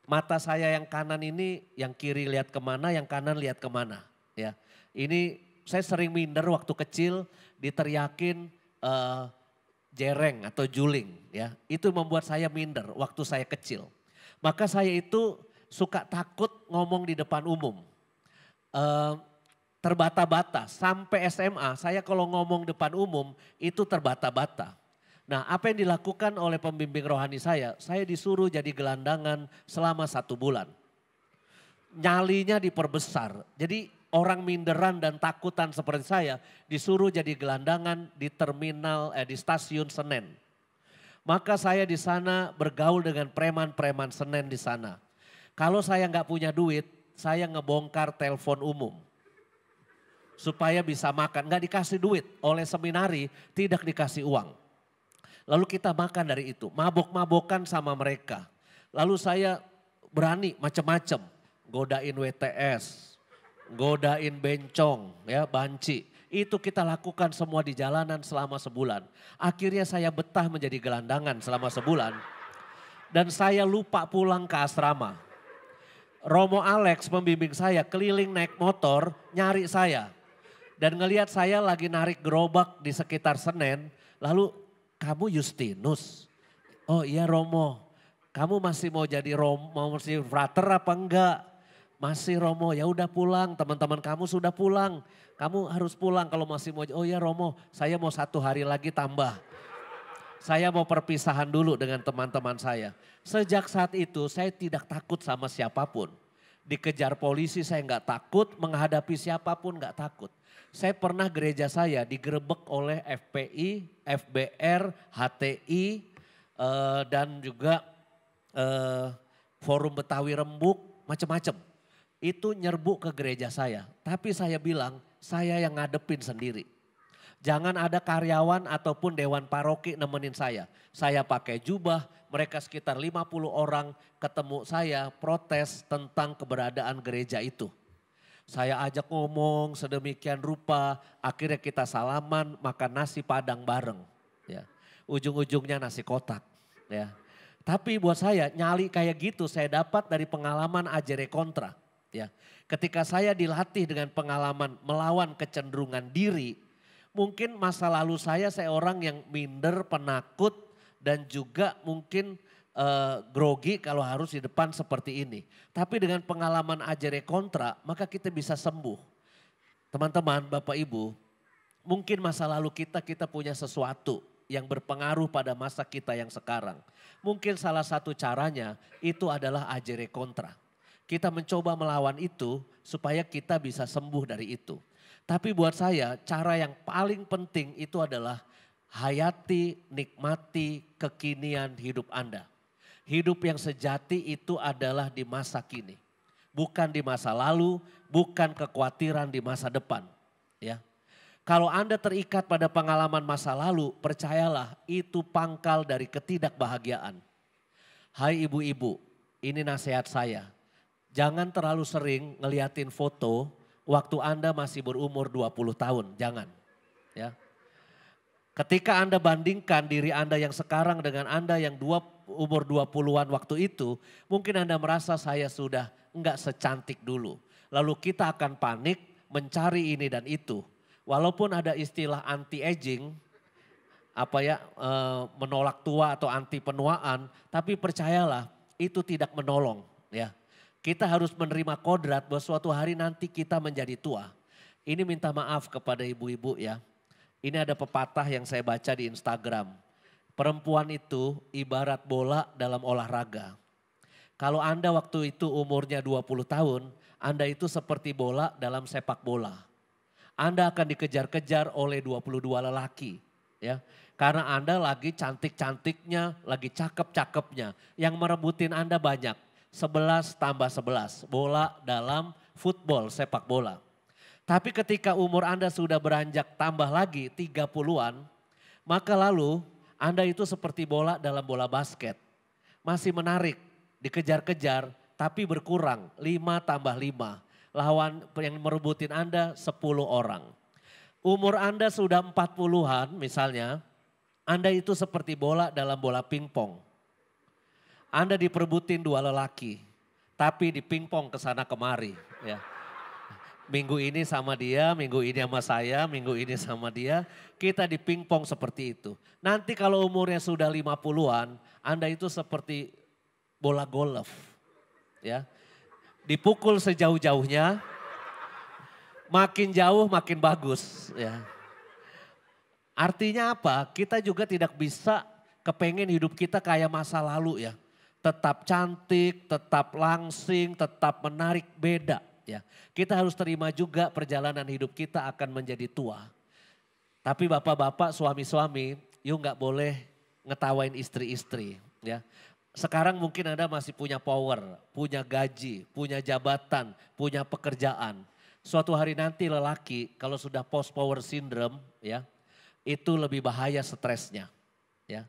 mata saya yang kanan ini yang kiri lihat kemana, yang kanan lihat kemana. Ya, ini saya sering minder waktu kecil diteriakin jereng atau juling. Ya, itu membuat saya minder waktu saya kecil. Maka saya itu suka takut ngomong di depan umum. Terbata-bata sampai SMA saya kalau ngomong depan umum itu terbata-bata. Nah apa yang dilakukan oleh pembimbing rohani saya disuruh jadi gelandangan selama 1 bulan. Nyalinya diperbesar, jadi orang minderan dan takutan seperti saya disuruh jadi gelandangan di terminal, di stasiun Senen. Maka saya di sana bergaul dengan preman-preman Senen di sana. Kalau saya nggak punya duit, saya ngebongkar telepon umum. Supaya bisa makan, nggak dikasih duit oleh seminari, tidak dikasih uang. Lalu kita makan dari itu, mabok-mabokan sama mereka. Lalu saya berani macam-macam, godain WTS, godain bencong, ya banci. Itu kita lakukan semua di jalanan selama sebulan. Akhirnya saya betah menjadi gelandangan selama sebulan. Dan saya lupa pulang ke asrama. Romo Alex pembimbing saya keliling naik motor nyari saya. Dan ngelihat saya lagi narik gerobak di sekitar Senen. Lalu kamu Justinus? Oh iya Romo. kamu masih mau jadi mau masih frater apa enggak? Masih Romo, ya udah pulang, teman-teman kamu sudah pulang. Kamu harus pulang kalau masih mau, oh ya Romo saya mau 1 hari lagi tambah. Saya mau perpisahan dulu dengan teman-teman saya. Sejak saat itu saya tidak takut sama siapapun. Dikejar polisi saya nggak takut, menghadapi siapapun nggak takut. Saya pernah gereja saya digerebek oleh FPI, FBR, HTI, dan juga Forum Betawi Rembuk, macam-macam. Itu nyerbu ke gereja saya. Tapi saya bilang, saya yang ngadepin sendiri. Jangan ada karyawan ataupun dewan paroki nemenin saya. Saya pakai jubah, mereka sekitar 50 orang ketemu saya protes tentang keberadaan gereja itu. Saya ajak ngomong sedemikian rupa, akhirnya kita salaman makan nasi padang bareng. Ya. Ujung-ujungnya nasi kotak. Ya. Tapi buat saya nyali kayak gitu saya dapat dari pengalaman Ajere Kontra. Ya, ketika saya dilatih dengan pengalaman melawan kecenderungan diri, mungkin masa lalu saya orang yang minder, penakut dan juga mungkin grogi kalau harus di depan seperti ini. Tapi dengan pengalaman Ajere Kontra, maka kita bisa sembuh. Teman-teman, Bapak Ibu, mungkin masa lalu kita punya sesuatu yang berpengaruh pada masa kita yang sekarang. Mungkin salah satu caranya itu adalah Ajere Kontra. Kita mencoba melawan itu supaya kita bisa sembuh dari itu. Tapi buat saya cara yang paling penting itu adalah hayati, nikmati kekinian hidup Anda. Hidup yang sejati itu adalah di masa kini. Bukan di masa lalu, bukan kekhawatiran di masa depan. Ya. Kalau Anda terikat pada pengalaman masa lalu, percayalah itu pangkal dari ketidakbahagiaan. Hai ibu-ibu, ini nasihat saya. Jangan terlalu sering ngeliatin foto waktu Anda masih berumur 20 tahun, jangan. Ya. Ketika Anda bandingkan diri Anda yang sekarang dengan Anda yang umur 20-an waktu itu, mungkin Anda merasa saya sudah enggak secantik dulu. Lalu kita akan panik mencari ini dan itu. Walaupun ada istilah anti-aging, menolak tua atau anti penuaan, tapi percayalah itu tidak menolong, ya. Kita harus menerima kodrat bahwa suatu hari nanti kita menjadi tua. Ini minta maaf kepada ibu-ibu ya. Ini ada pepatah yang saya baca di Instagram. Perempuan itu ibarat bola dalam olahraga. Kalau Anda waktu itu umurnya 20 tahun, Anda itu seperti bola dalam sepak bola. Anda akan dikejar-kejar oleh 22 lelaki. Ya, karena Anda lagi cantik-cantiknya, lagi cakep-cakepnya. Yang merebutin Anda banyak. 11 tambah 11, bola dalam football, sepak bola. Tapi ketika umur Anda sudah beranjak tambah lagi 30-an, maka lalu Anda itu seperti bola dalam bola basket. Masih menarik, dikejar-kejar tapi berkurang 5 tambah 5. Lawan yang merebutin Anda 10 orang. Umur Anda sudah 40-an misalnya, Anda itu seperti bola dalam bola pingpong. Anda diperebutin 2 lelaki, tapi di pingpong kesana kemari. Ya. Minggu ini sama dia, minggu ini sama saya, minggu ini sama dia. Kita di pingpong seperti itu. Nanti kalau umurnya sudah 50-an, Anda itu seperti bola golf. Ya. Dipukul sejauh-jauhnya, makin jauh makin bagus. Ya. Artinya apa? Kita juga tidak bisa kepengen hidup kita kayak masa lalu ya. Tetap cantik, tetap langsing, tetap menarik, beda. Ya, kita harus terima juga perjalanan hidup kita akan menjadi tua. Tapi bapak-bapak, suami-suami, yuk nggak boleh ngetawain istri-istri. Ya, sekarang mungkin Anda masih punya power, punya gaji, punya jabatan, punya pekerjaan. Suatu hari nanti lelaki kalau sudah post power syndrome, ya, itu lebih bahaya stresnya. Ya.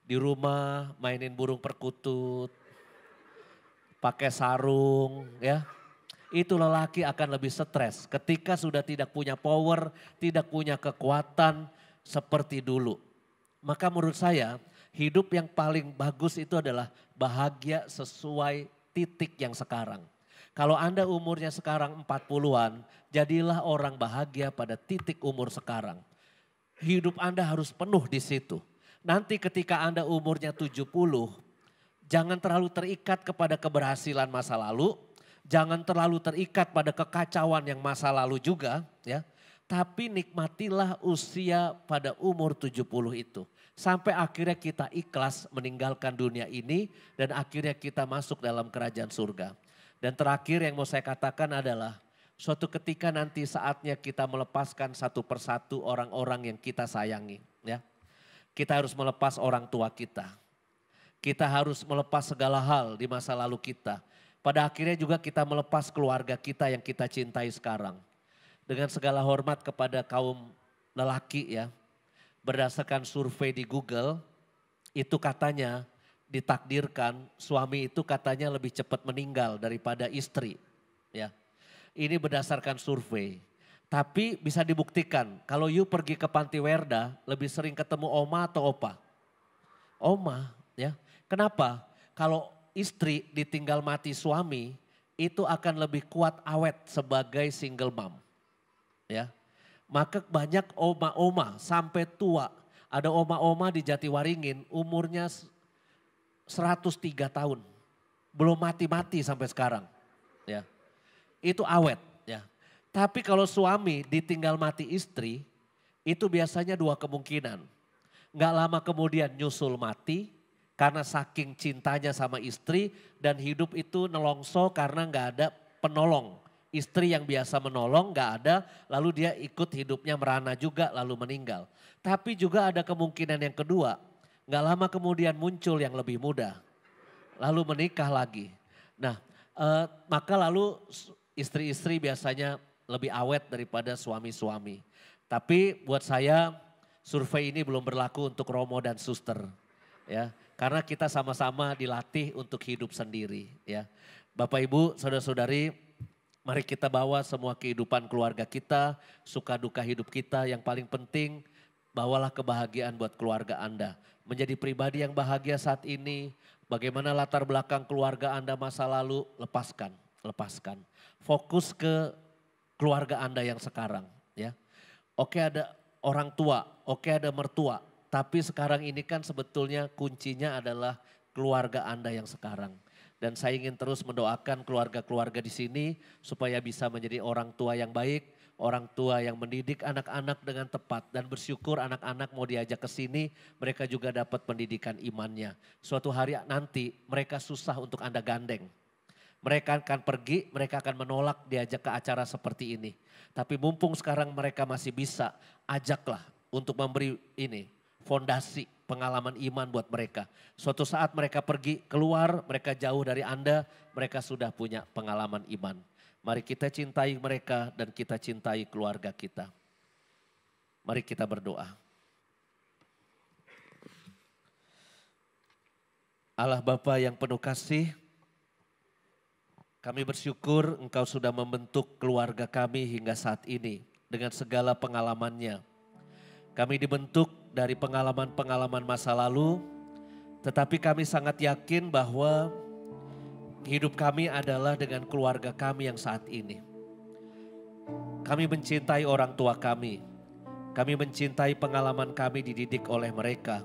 Di rumah mainin burung perkutut, pakai sarung ya. Itu lelaki akan lebih stres ketika sudah tidak punya power, tidak punya kekuatan seperti dulu. Maka menurut saya hidup yang paling bagus itu adalah bahagia sesuai titik yang sekarang. Kalau Anda umurnya sekarang 40-an, jadilah orang bahagia pada titik umur sekarang. Hidup Anda harus penuh di situ. Nanti ketika Anda umurnya 70, Jangan terlalu terikat kepada keberhasilan masa lalu. Jangan terlalu terikat pada kekacauan yang masa lalu juga ya. Tapi nikmatilah usia pada umur 70 itu. Sampai akhirnya kita ikhlas meninggalkan dunia ini dan akhirnya kita masuk dalam kerajaan surga. Dan terakhir yang mau saya katakan adalah suatu ketika nanti saatnya kita melepaskan satu persatu orang-orang yang kita sayangi ya. Kita harus melepas orang tua kita. Kita harus melepas segala hal di masa lalu kita. Pada akhirnya juga kita melepas keluarga kita yang kita cintai sekarang. Dengan segala hormat kepada kaum lelaki ya. Berdasarkan survei di Google, itu katanya ditakdirkan suami itu katanya lebih cepat meninggal daripada istri. Ya, ini berdasarkan survei. Tapi bisa dibuktikan kalau you pergi ke Panti Werda lebih sering ketemu oma atau opa? Oma ya. Kenapa? Kalau istri ditinggal mati suami itu akan lebih kuat awet sebagai single mom. Ya. Maka banyak oma-oma sampai tua. Ada oma-oma di Jatiwaringin umurnya 103 tahun. Belum mati-mati sampai sekarang. Ya. Itu awet ya. Tapi kalau suami ditinggal mati istri itu biasanya dua kemungkinan. Nggak lama kemudian nyusul mati. Karena saking cintanya sama istri dan hidup itu nelongso karena nggak ada penolong. Istri yang biasa menolong nggak ada lalu dia ikut hidupnya merana juga lalu meninggal. Tapi juga ada kemungkinan yang kedua. Nggak lama kemudian muncul yang lebih muda. Lalu menikah lagi. Nah maka lalu istri-istri biasanya lebih awet daripada suami-suami. Tapi buat saya survei ini belum berlaku untuk Romo dan Suster. Ya. Karena kita sama-sama dilatih untuk hidup sendiri ya. Bapak Ibu, saudara-saudari, mari kita bawa semua kehidupan keluarga kita, suka duka hidup kita. Yang paling penting bawalah kebahagiaan buat keluarga Anda. Menjadi pribadi yang bahagia saat ini, bagaimana latar belakang keluarga Anda masa lalu, lepaskan. Fokus ke keluarga Anda yang sekarang ya. Oke ada orang tua, oke ada mertua. Tapi sekarang ini kan sebetulnya kuncinya adalah keluarga Anda yang sekarang. Dan saya ingin terus mendoakan keluarga-keluarga di sini supaya bisa menjadi orang tua yang baik, orang tua yang mendidik anak-anak dengan tepat. Dan bersyukur anak-anak mau diajak ke sini, mereka juga dapat pendidikan imannya. Suatu hari nanti mereka susah untuk Anda gandeng. Mereka akan pergi, mereka akan menolak diajak ke acara seperti ini. Tapi mumpung sekarang mereka masih bisa, ajaklah untuk memberi ini. Fondasi pengalaman iman buat mereka. Suatu saat mereka pergi keluar, mereka jauh dari Anda, mereka sudah punya pengalaman iman. Mari kita cintai mereka dan kita cintai keluarga kita. Mari kita berdoa. Allah Bapa yang penuh kasih, kami bersyukur Engkau sudah membentuk keluarga kami hingga saat ini dengan segala pengalamannya. Kami dibentuk dari pengalaman-pengalaman masa lalu, tetapi kami sangat yakin bahwa hidup kami adalah dengan keluarga kami yang saat ini. Kami mencintai orang tua kami mencintai pengalaman kami dididik oleh mereka.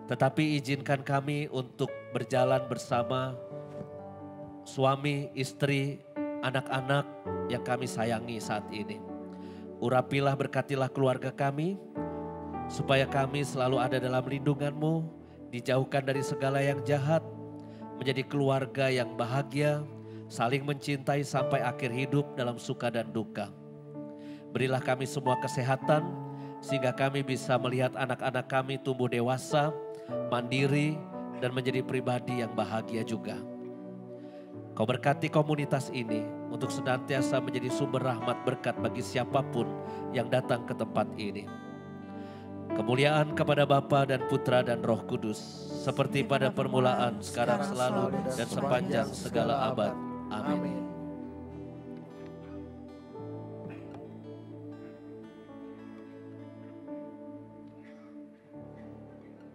Tetapi izinkan kami untuk berjalan bersama suami, istri, anak-anak yang kami sayangi saat ini. Urapilah, berkatilah keluarga kami, supaya kami selalu ada dalam lindungan-Mu, dijauhkan dari segala yang jahat, menjadi keluarga yang bahagia, saling mencintai sampai akhir hidup dalam suka dan duka. Berilah kami semua kesehatan, sehingga kami bisa melihat anak-anak kami tumbuh dewasa, mandiri, dan menjadi pribadi yang bahagia juga. Kau berkati komunitas ini untuk senantiasa menjadi sumber rahmat berkat bagi siapapun yang datang ke tempat ini. Kemuliaan kepada Bapa dan Putra dan Roh Kudus, seperti pada permulaan, sekarang, selalu, dan sepanjang segala abad. Amin.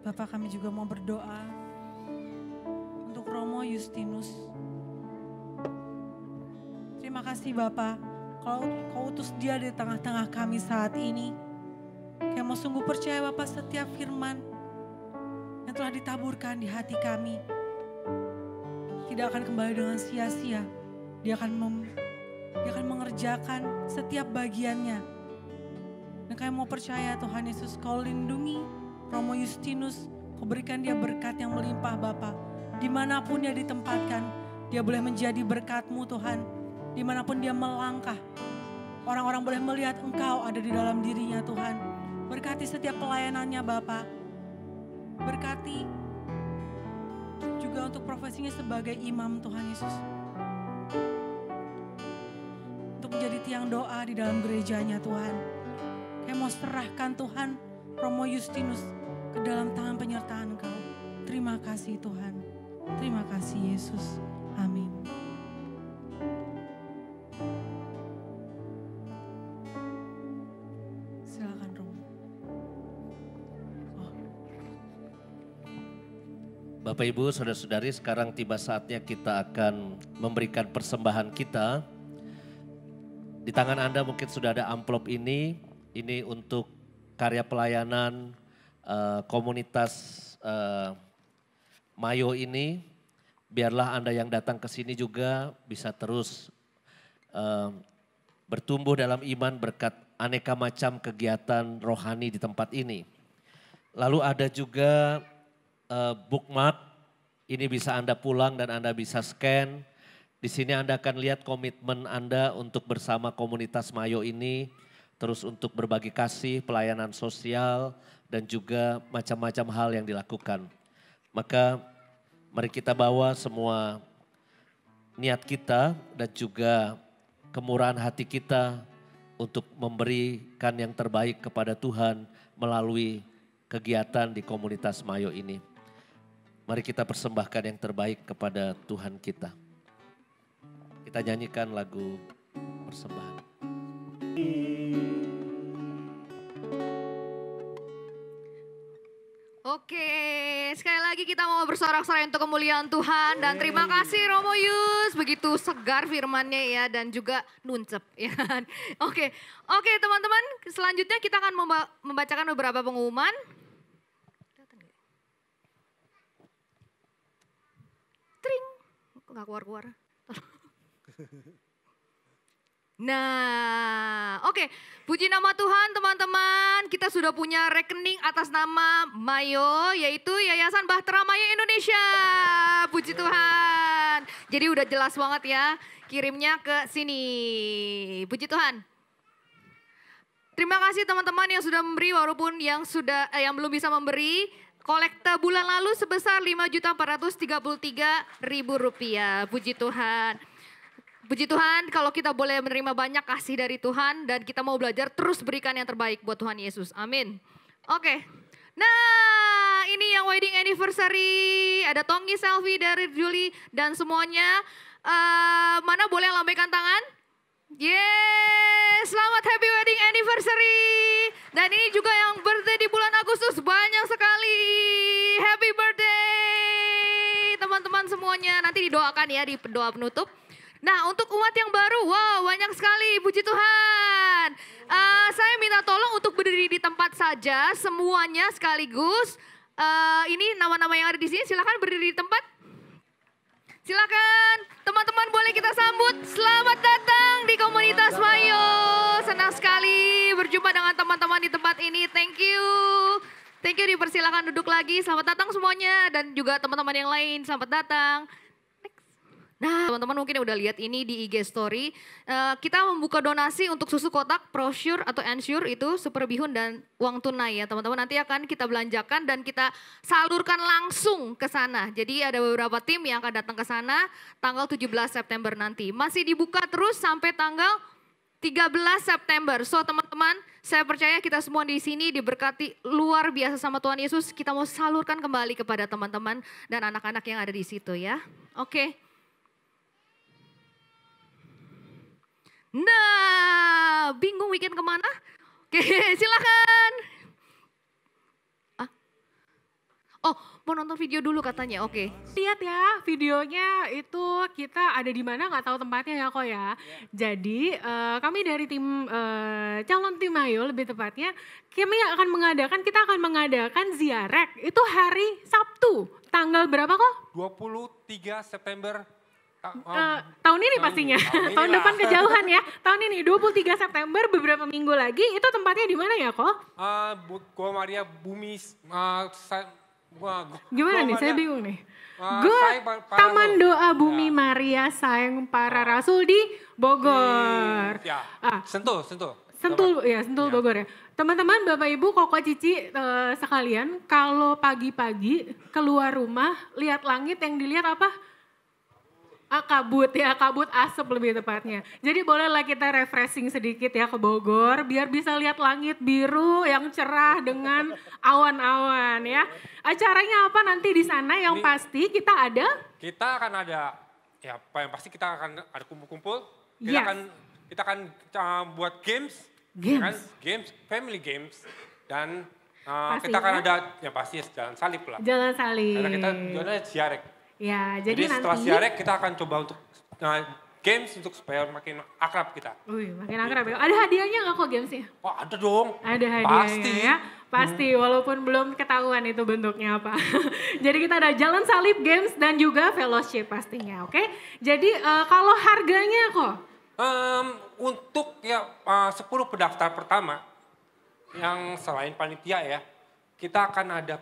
Bapak, kami juga mau berdoa untuk Romo Justinus. Terima kasih Bapak, kalau Kau utus dia di tengah-tengah kami saat ini. Kami mau sungguh percaya Bapak, setiap firman yang telah ditaburkan di hati kami, tidak akan kembali dengan sia-sia. Dia akan mengerjakan setiap bagiannya. Dan kami mau percaya Tuhan Yesus, Kau lindungi Romo Justinus, Kau berikan dia berkat yang melimpah Bapa. Dimanapun dia ditempatkan, dia boleh menjadi berkat-Mu Tuhan. Dimanapun dia melangkah, orang-orang boleh melihat Engkau ada di dalam dirinya Tuhan. Berkati setiap pelayanannya Bapa. Berkati juga untuk profesinya sebagai imam Tuhan Yesus. Untuk menjadi tiang doa di dalam gerejanya Tuhan. Kami mau serahkan Tuhan Romo Justinus ke dalam tangan penyertaan Engkau. Terima kasih Tuhan. Terima kasih Yesus. Amin. Silakan Romo. Bapak Ibu, Saudara-saudari, sekarang tiba saatnya kita akan memberikan persembahan kita. Di tangan Anda mungkin sudah ada amplop ini untuk karya pelayanan komunitas Mayo ini. Biarlah Anda yang datang ke sini juga bisa terus bertumbuh dalam iman berkat aneka macam kegiatan rohani di tempat ini. Lalu ada juga bookmark, ini bisa Anda pulang dan Anda bisa scan. Di sini Anda akan lihat komitmen Anda untuk bersama komunitas Mayo ini, terus untuk berbagi kasih, pelayanan sosial, dan juga macam-macam hal yang dilakukan. Maka mari kita bawa semua niat kita dan juga kemurahan hati kita untuk memberikan yang terbaik kepada Tuhan melalui kegiatan di komunitas Mayo ini. Mari kita persembahkan yang terbaik kepada Tuhan kita. Kita nyanyikan lagu persembahan. Oke, sekali lagi kita mau bersorak-sorai untuk kemuliaan Tuhan dan terima kasih Romo Yus, begitu segar firman-Nya ya dan juga nuncep ya kan. Oke, teman-teman, selanjutnya kita akan membacakan beberapa pengumuman. Tring, nggak keluar-keluar. Nah, oke. Puji nama Tuhan teman-teman. Kita sudah punya rekening atas nama Mayo, yaitu Yayasan Bahtera Mayo Indonesia. Puji Tuhan. Jadi udah jelas banget ya, kirimnya ke sini. Puji Tuhan. Terima kasih teman-teman yang sudah memberi, walaupun yang belum bisa memberi. Kolekta bulan lalu sebesar Rp5.433.000. Puji Tuhan. Puji Tuhan kalau kita boleh menerima banyak kasih dari Tuhan dan kita mau belajar terus berikan yang terbaik buat Tuhan Yesus. Amin. Oke. Nah ini yang wedding anniversary. Ada Tonggi, selfie dari Julie dan semuanya. Mana boleh lambaikan tangan? Yes, selamat happy wedding anniversary. Dan ini juga yang birthday di bulan Agustus banyak sekali. Happy birthday teman-teman semuanya. Nanti didoakan ya di doa penutup. Nah untuk umat yang baru, wow banyak sekali, puji Tuhan. Saya minta tolong untuk berdiri di tempat saja semuanya sekaligus. Ini nama-nama yang ada di sini, silakan berdiri di tempat. Silakan teman-teman boleh kita sambut. Selamat datang di komunitas Mayo. Senang sekali berjumpa dengan teman-teman di tempat ini. Thank you. Thank you, dipersilakan duduk lagi. Selamat datang semuanya dan juga teman-teman yang lain. Selamat datang. Nah teman-teman mungkin udah lihat ini di IG story, kita membuka donasi untuk susu kotak, brosur atau ensure itu, super bihun dan uang tunai ya teman-teman. Nanti akan kita belanjakan dan kita salurkan langsung ke sana. Jadi ada beberapa tim yang akan datang ke sana tanggal 17 September nanti. Masih dibuka terus sampai tanggal 13 September. So teman-teman, saya percaya kita semua di sini diberkati luar biasa sama Tuhan Yesus. Kita mau salurkan kembali kepada teman-teman dan anak-anak yang ada di situ ya. Oke. Nah, bingung weekend kemana? Oke, silakan. Oh, mau nonton video dulu katanya, oke. Lihat ya videonya itu kita ada di mana nggak tahu tempatnya ya kok ya. Jadi kami dari tim calon tim Mayo lebih tepatnya kita akan mengadakan ziarek itu hari Sabtu tanggal berapa kok? 23 September. Tahun ini pastinya, tahun depan kejauhan ya. Tahun ini 23 September beberapa minggu lagi, itu tempatnya di mana ya kok? Gua Maria Bumi. Gimana nih, saya bingung nih. Taman Doa Bumi Maria Sayang Para Rasul di Bogor. Ya, Sentul. Sentul Bogor ya. Teman-teman, Bapak Ibu, Koko Cici sekalian, kalau pagi-pagi keluar rumah, lihat langit yang dilihat apa? Kabut asap lebih tepatnya. Jadi bolehlah kita refreshing sedikit ya ke Bogor biar bisa lihat langit biru yang cerah dengan awan-awan ya. Acaranya apa nanti di sana yang pasti kita ada? Kita akan ada, ya yang pasti kita akan ada kumpul-kumpul. Kita akan buat games, family games. Dan kita akan ada, ya pasti jalan salib lah. Jalan salib. Karena kita jualnya ziarek. Ya, jadi setelah nanti ziarek kita akan coba untuk games untuk supaya makin akrab kita. Makin akrab ya. Ada hadiahnya nggak kok gamesnya? Oh ada dong. Ada hadiahnya ya. Pasti walaupun belum ketahuan itu bentuknya apa. Jadi kita ada jalan salib games dan juga fellowship pastinya, oke? Jadi kalau harganya kok? Untuk 10 pendaftar pertama yang selain panitia ya, kita akan ada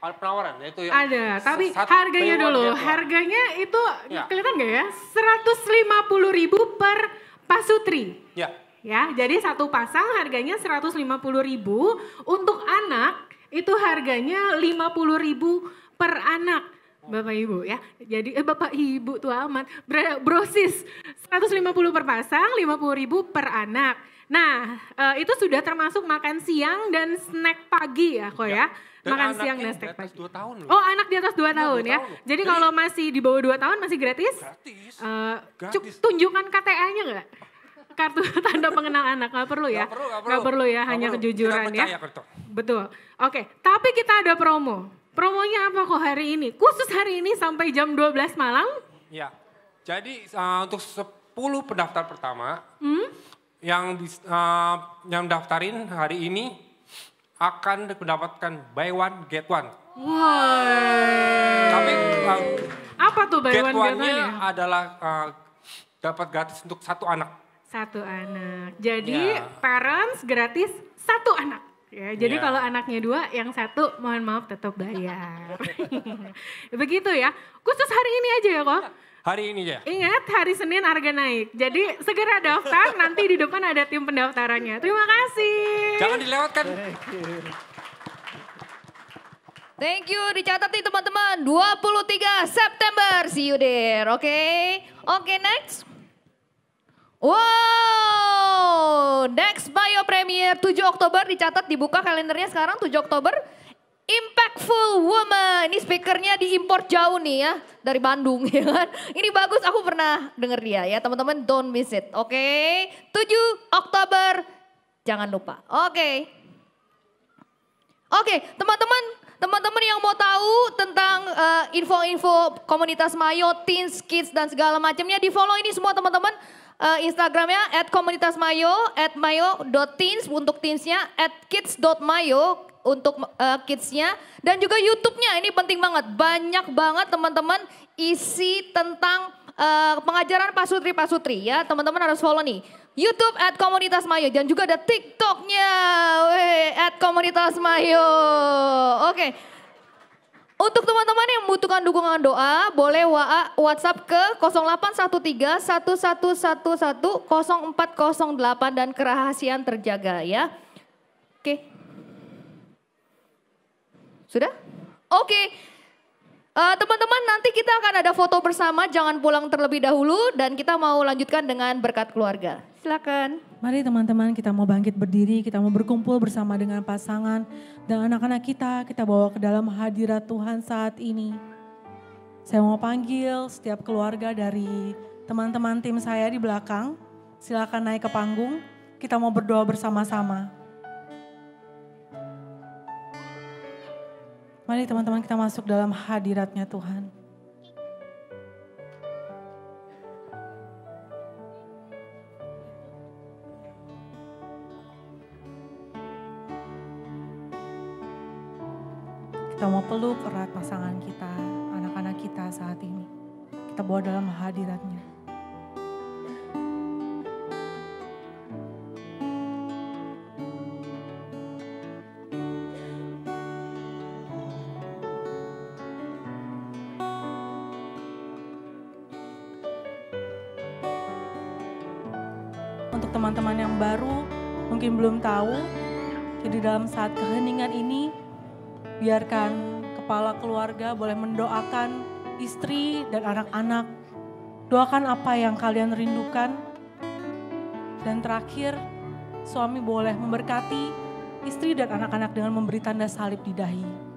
penawaran yaitu ada, tapi harganya dulu. Harganya itu kelihatan nggak ya? 150.000 per pasutri. Ya, jadi satu pasang harganya 150.000. Untuk anak itu harganya 50.000 per anak. Bapak Ibu ya. Jadi Bapak Ibu tuh amat. Brosis 150 per pasang, 50.000 per anak. Nah, itu sudah termasuk makan siang dan snack pagi ya kok ya. Makan siang dan snack pagi. 2 tahun loh. Oh, anak di atas 2 tahun ya. Jadi kalau masih di bawah 2 tahun masih gratis? Gratis. Tunjukkan KTA-nya enggak? Kartu tanda pengenal anak, nggak perlu ya? Nggak perlu ya, hanya kejujuran ya. Betul. Oke, tapi kita ada promo. Promonya apa kok hari ini? Khusus hari ini sampai jam 12 malam? Ya, jadi untuk 10 pendaftar pertama yang daftarin hari ini akan mendapatkan buy one get one. Tapi apa tuh buy one get one-nya adalah dapat gratis untuk 1 anak. 1 anak. Jadi parents gratis 1 anak. Ya, jadi kalau anaknya 2, yang 1 mohon maaf tetap bayar. Begitu ya. Khusus hari ini aja ya kok. Hari ini ya. Ingat hari Senin harga naik. Jadi segera daftar, nanti di depan ada tim pendaftarannya. Terima kasih. Jangan dilewatkan. Thank you, dicatat nih teman-teman. 23 September, see you there. Oke, next. Wow, next Mayo Premier 7 Oktober dicatat, dibuka kalendernya sekarang 7 Oktober. Impactful Woman, ini speakernya diimpor jauh nih ya, dari Bandung ya kan. Ini bagus, aku pernah denger dia ya, teman-teman don't miss it. 7 Oktober, jangan lupa. Oke, teman-teman yang mau tahu tentang info-info komunitas Mayo, teens, kids dan segala macamnya, di follow ini semua teman-teman. Instagramnya @komunitasmayo, @mayo.teens untuk teensnya, @kids.mayo untuk kidsnya. Dan juga YouTube-nya, ini penting banget. Banyak banget teman-teman isi tentang pengajaran pasutri-pasutri ya. Teman-teman harus follow nih. YouTube @komunitasmayo dan juga ada TikTok-nya @komunitasmayo. Oke. Untuk teman-teman yang membutuhkan dukungan doa, boleh WhatsApp ke 0813 1111 0408 dan kerahasiaan terjaga ya. Oke. Sudah? Oke. Teman-teman nanti kita akan ada foto bersama, jangan pulang terlebih dahulu dan kita mau lanjutkan dengan berkat keluarga. Silakan. Mari teman-teman kita mau bangkit berdiri, kita mau berkumpul bersama dengan pasangan dan anak-anak kita bawa ke dalam hadirat Tuhan saat ini. Saya mau panggil setiap keluarga dari teman-teman tim saya di belakang, silakan naik ke panggung, kita mau berdoa bersama-sama. Mari teman-teman kita masuk dalam hadiratnya Tuhan. Kita Kita mau peluk erat pasangan kita, anak-anak kita saat ini. Kita bawa dalam hadirat-Nya. Untuk teman-teman yang baru, mungkin belum tahu, jadi dalam saat keheningan ini, biarkan kepala keluarga boleh mendoakan istri dan anak-anak. Doakan apa yang kalian rindukan. Dan terakhir, suami boleh memberkati istri dan anak-anak dengan memberi tanda salib di dahi.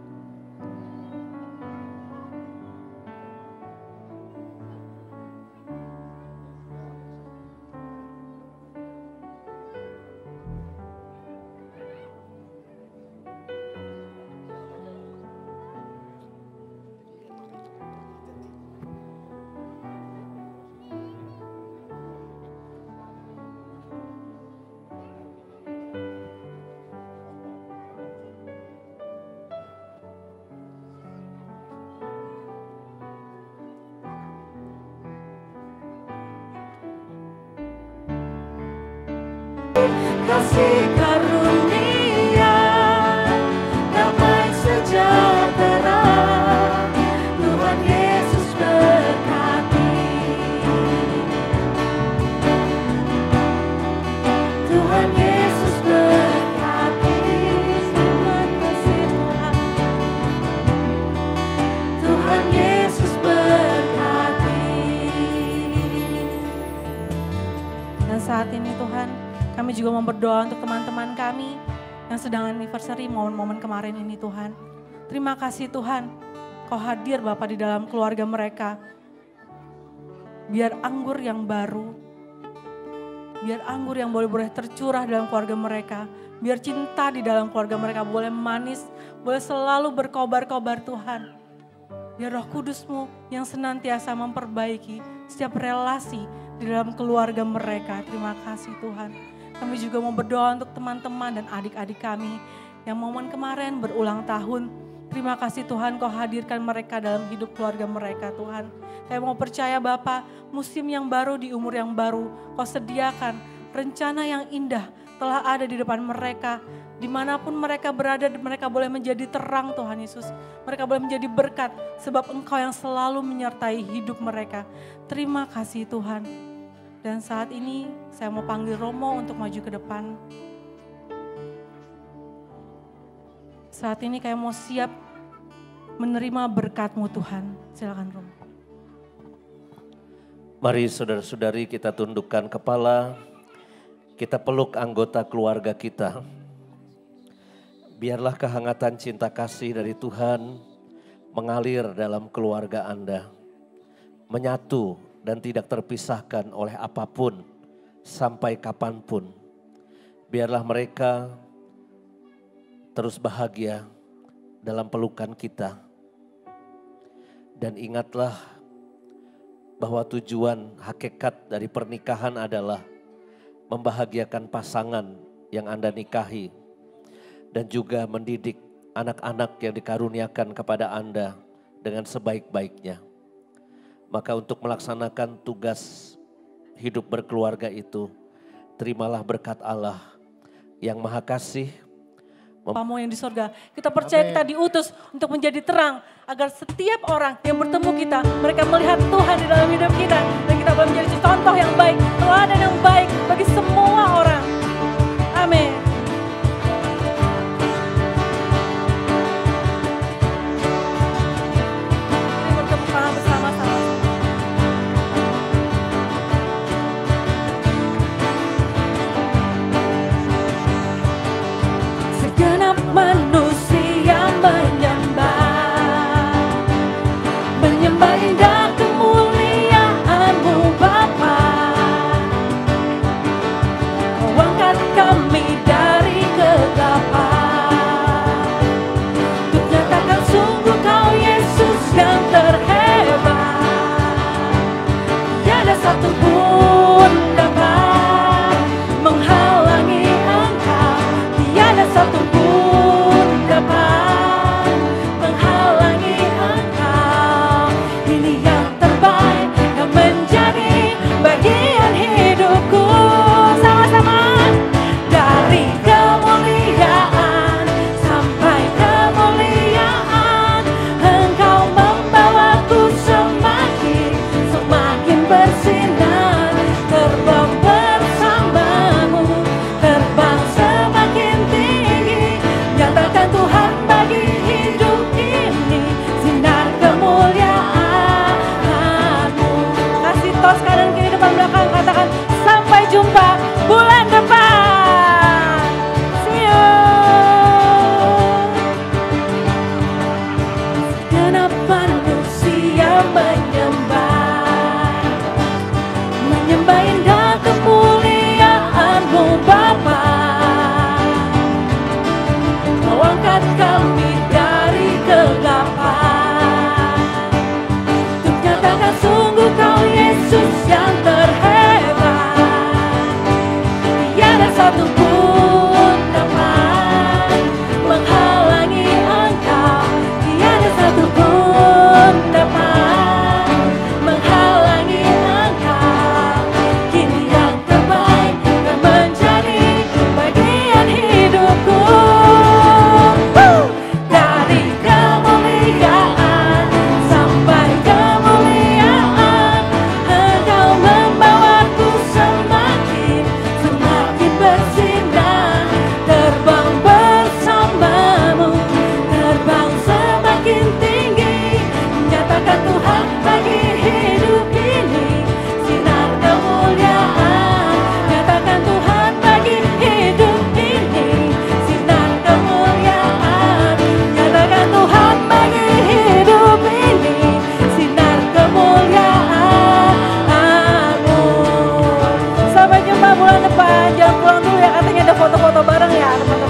Kasih karunia, damai sejahtera, Tuhan Yesus berkati. Tuhan Yesus berkati. Terima kasih Tuhan. Tuhan Yesus berkati. Dan saat ini Tuhan, kami juga mau berdoa untuk teman-teman kami yang sedang anniversary momen-momen kemarin ini Tuhan. Terima kasih Tuhan, Kau hadir Bapa di dalam keluarga mereka. Biar anggur yang baru, biar anggur yang boleh tercurah dalam keluarga mereka. Biar cinta di dalam keluarga mereka boleh manis, boleh selalu berkobar-kobar Tuhan. Biar Roh Kudus-Mu yang senantiasa memperbaiki setiap relasi di dalam keluarga mereka. Terima kasih Tuhan. Kami juga mau berdoa untuk teman-teman dan adik-adik kami yang momen kemarin berulang tahun. Terima kasih Tuhan, Kau hadirkan mereka dalam hidup keluarga mereka Tuhan. Kami mau percaya Bapa, musim yang baru di umur yang baru, Kau sediakan rencana yang indah telah ada di depan mereka. Dimanapun mereka berada, mereka boleh menjadi terang Tuhan Yesus. Mereka boleh menjadi berkat sebab Engkau yang selalu menyertai hidup mereka. Terima kasih Tuhan. Dan saat ini saya mau panggil Romo untuk maju ke depan. Saat ini kayak mau siap menerima berkat-Mu Tuhan. Silakan Romo. Mari saudara-saudari kita tundukkan kepala. Kita peluk anggota keluarga kita. Biarlah kehangatan cinta kasih dari Tuhan mengalir dalam keluarga Anda. Menyatu dan tidak terpisahkan oleh apapun sampai kapanpun. Biarlah mereka terus bahagia dalam pelukan kita. Dan ingatlah bahwa tujuan hakikat dari pernikahan adalah membahagiakan pasangan yang Anda nikahi. Dan juga mendidik anak-anak yang dikaruniakan kepada Anda dengan sebaik-baiknya. Maka untuk melaksanakan tugas hidup berkeluarga itu, terimalah berkat Allah yang Maha Kasih. Bapamu yang di sorga, kita percaya kita diutus untuk menjadi terang. Agar setiap orang yang bertemu kita, mereka melihat Tuhan di dalam hidup kita. Dan kita boleh menjadi contoh yang baik, teladan yang baik bagi semua orang. Amin. Manusia menyembah indah kemuliaan-Mu Bapa. menyembah, menyembah indah kemuliaan-Mu Bapa. Kau angkat kami dari kegelapan, untuk nyatakan sungguh Kau Yesus yang terhebat. Tiada satu pun dapat menghalangi Engkau, tiada satu pun dapat menghalangi Engkau. Kini yang terbaik akan menjadi bagian hidupku. Dari kemuliaan sampai kemuliaan, Engkau membawaku semakin bersinar. Terbang bersamamu, terbang semakin tinggi. Nyatakan Tuhan bagi hidup ini sinar kemuliaan. Nyatakan Tuhan bagi hidup ini sinar kemuliaan. Nyatakan Tuhan bagi hidup ini sinar kemuliaan-Mu. Sampai jumpa bulan depan. Jangan pulang dulu ya, katanya ada foto-foto bareng ya teman-teman.